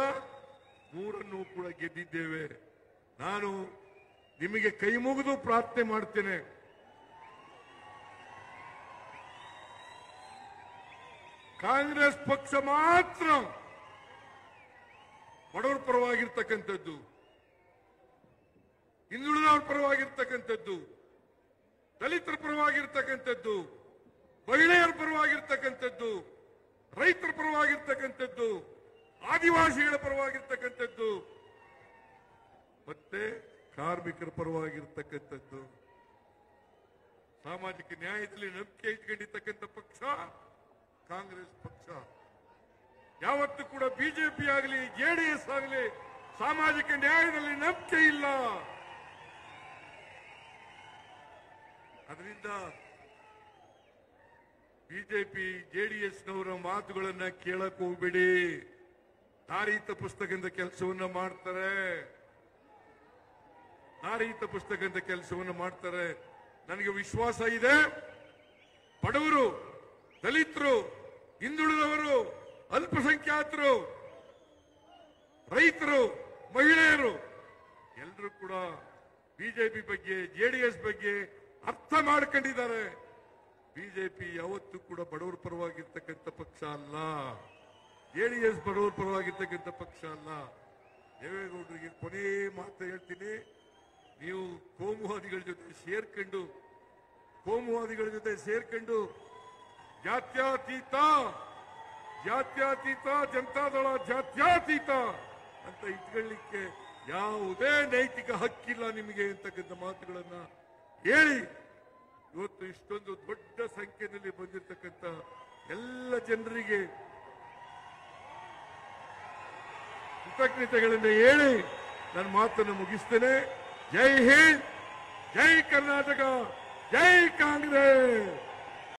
ಮೂರನ್ನೂ ಕೂಡ ಗೆದ್ದಿದ್ದೇವೆ. ನಾನು ನಿಮಗೆ ಕೈ ಮುಗಿದು ಪ್ರಾರ್ಥನೆ ಮಾಡ್ತೇನೆ, ಕಾಂಗ್ರೆಸ್ ಪಕ್ಷ ಮಾತ್ರ ಬಡವರ ಪರವಾಗಿರ್ತಕ್ಕಂಥದ್ದು, ಹಿಂದುಳಿದವರ ಪರವಾಗಿರ್ತಕ್ಕಂಥದ್ದು, ದಲಿತರ ಪರವಾಗಿರ್ತಕ್ಕಂಥದ್ದು, ಮಹಿಳೆಯರ ಪರವಾಗಿರ್ತಕ್ಕಂಥದ್ದು, ರೈತರ ಪರವಾಗಿರ್ತಕ್ಕಂಥದ್ದು, ಆದಿವಾಸಿಗಳ ಪರವಾಗಿರ್ತಕ್ಕಂಥದ್ದು, ಮತ್ತೆ ಕಾರ್ಮಿಕರ ಪರವಾಗಿರ್ತಕ್ಕಂಥದ್ದು, ಸಾಮಾಜಿಕ ನ್ಯಾಯದಲ್ಲಿ ನಂಬಿಕೆ ಇಟ್ಕೊಂಡಿರ್ತಕ್ಕಂಥ ಪಕ್ಷ ಕಾಂಗ್ರೆಸ್ ಪಕ್ಷ. ಯಾವತ್ತೂ ಕೂಡ ಬಿಜೆಪಿ ಆಗಲಿ ಜೆಡಿಎಸ್ ಆಗಲಿ ಸಾಮಾಜಿಕ ನ್ಯಾಯದಲ್ಲಿ ನಂಬಿಕೆ ಇಲ್ಲ. ಅದರಿಂದ ಬಿಜೆಪಿ ಜೆಡಿಎಸ್ನವರ ಮಾತುಗಳನ್ನ ಕೇಳಕ್ ಹೋಗ್ಬೇಡಿ. ದಾರಿ ತಪ್ಪಿಸ್ತಕ್ಕಂಥ ಕೆಲಸವನ್ನ ಮಾಡ್ತಾರೆ, ದಾರಿ ತಪ್ಪಿಸ್ತಕ್ಕಂಥ ಕೆಲಸವನ್ನ ಮಾಡ್ತಾರೆ. ನನಗೆ ವಿಶ್ವಾಸ ಇದೆ, ಬಡವರು, ದಲಿತರು, ಹಿಂದುಳಿದವರು, ಅಲ್ಪಸಂಖ್ಯಾತರು, ರೈತರು, ಮಹಿಳೆಯರು ಎಲ್ಲರೂ ಕೂಡ ಬಿಜೆಪಿ ಬಗ್ಗೆ ಜೆಡಿಎಸ್ ಬಗ್ಗೆ ಅರ್ಥ ಮಾಡ್ಕೊಂಡಿದ್ದಾರೆ. ಬಿಜೆಪಿ ಯಾವತ್ತೂ ಕೂಡ ಬಡವರ ಪರವಾಗಿರ್ತಕ್ಕಂಥ ಪಕ್ಷ ಅಲ್ಲ, ಜೆಡಿಎಸ್ ಬಡವರ ಪರವಾಗಿರ್ತಕ್ಕಂಥ ಪಕ್ಷ ಅಲ್ಲ. ದೇವೇಗೌಡರಿಗೆ ಕೊನೆ ಮಾತು ಹೇಳ್ತೀನಿ, ನೀವು ಕೋಮುವಾದಿಗಳ ಜೊತೆ ಸೇರ್ಕೊಂಡು ಜಾತ್ಯತೀತ ಜನತಾದಳ ಜಾತ್ಯತೀತ ಅಂತ ಇಟ್ಕೊಳ್ಳಿಕ್ಕೆ ಯಾವುದೇ ನೈತಿಕ ಹಕ್ಕಿಲ್ಲ ನಿಮಗೆ ಅಂತಕ್ಕಂಥ ಮಾತುಗಳನ್ನ ಹೇಳಿ ಇವತ್ತು ಇಷ್ಟೊಂದು ದೊಡ್ಡ ಸಂಖ್ಯೆಯಲ್ಲಿ ಬಂದಿರತಕ್ಕಂಥ ಎಲ್ಲ ಜನರಿಗೆ ಕೃತಜ್ಞತೆಗಳನ್ನು ಹೇಳಿ ನನ್ನ ಮಾತನ್ನು ಮುಗಿಸ್ತೇನೆ. ಜೈ ಹಿಂದ್, ಜೈ ಕರ್ನಾಟಕ, ಜೈ ಕಾಂಗ್ರೆಸ್.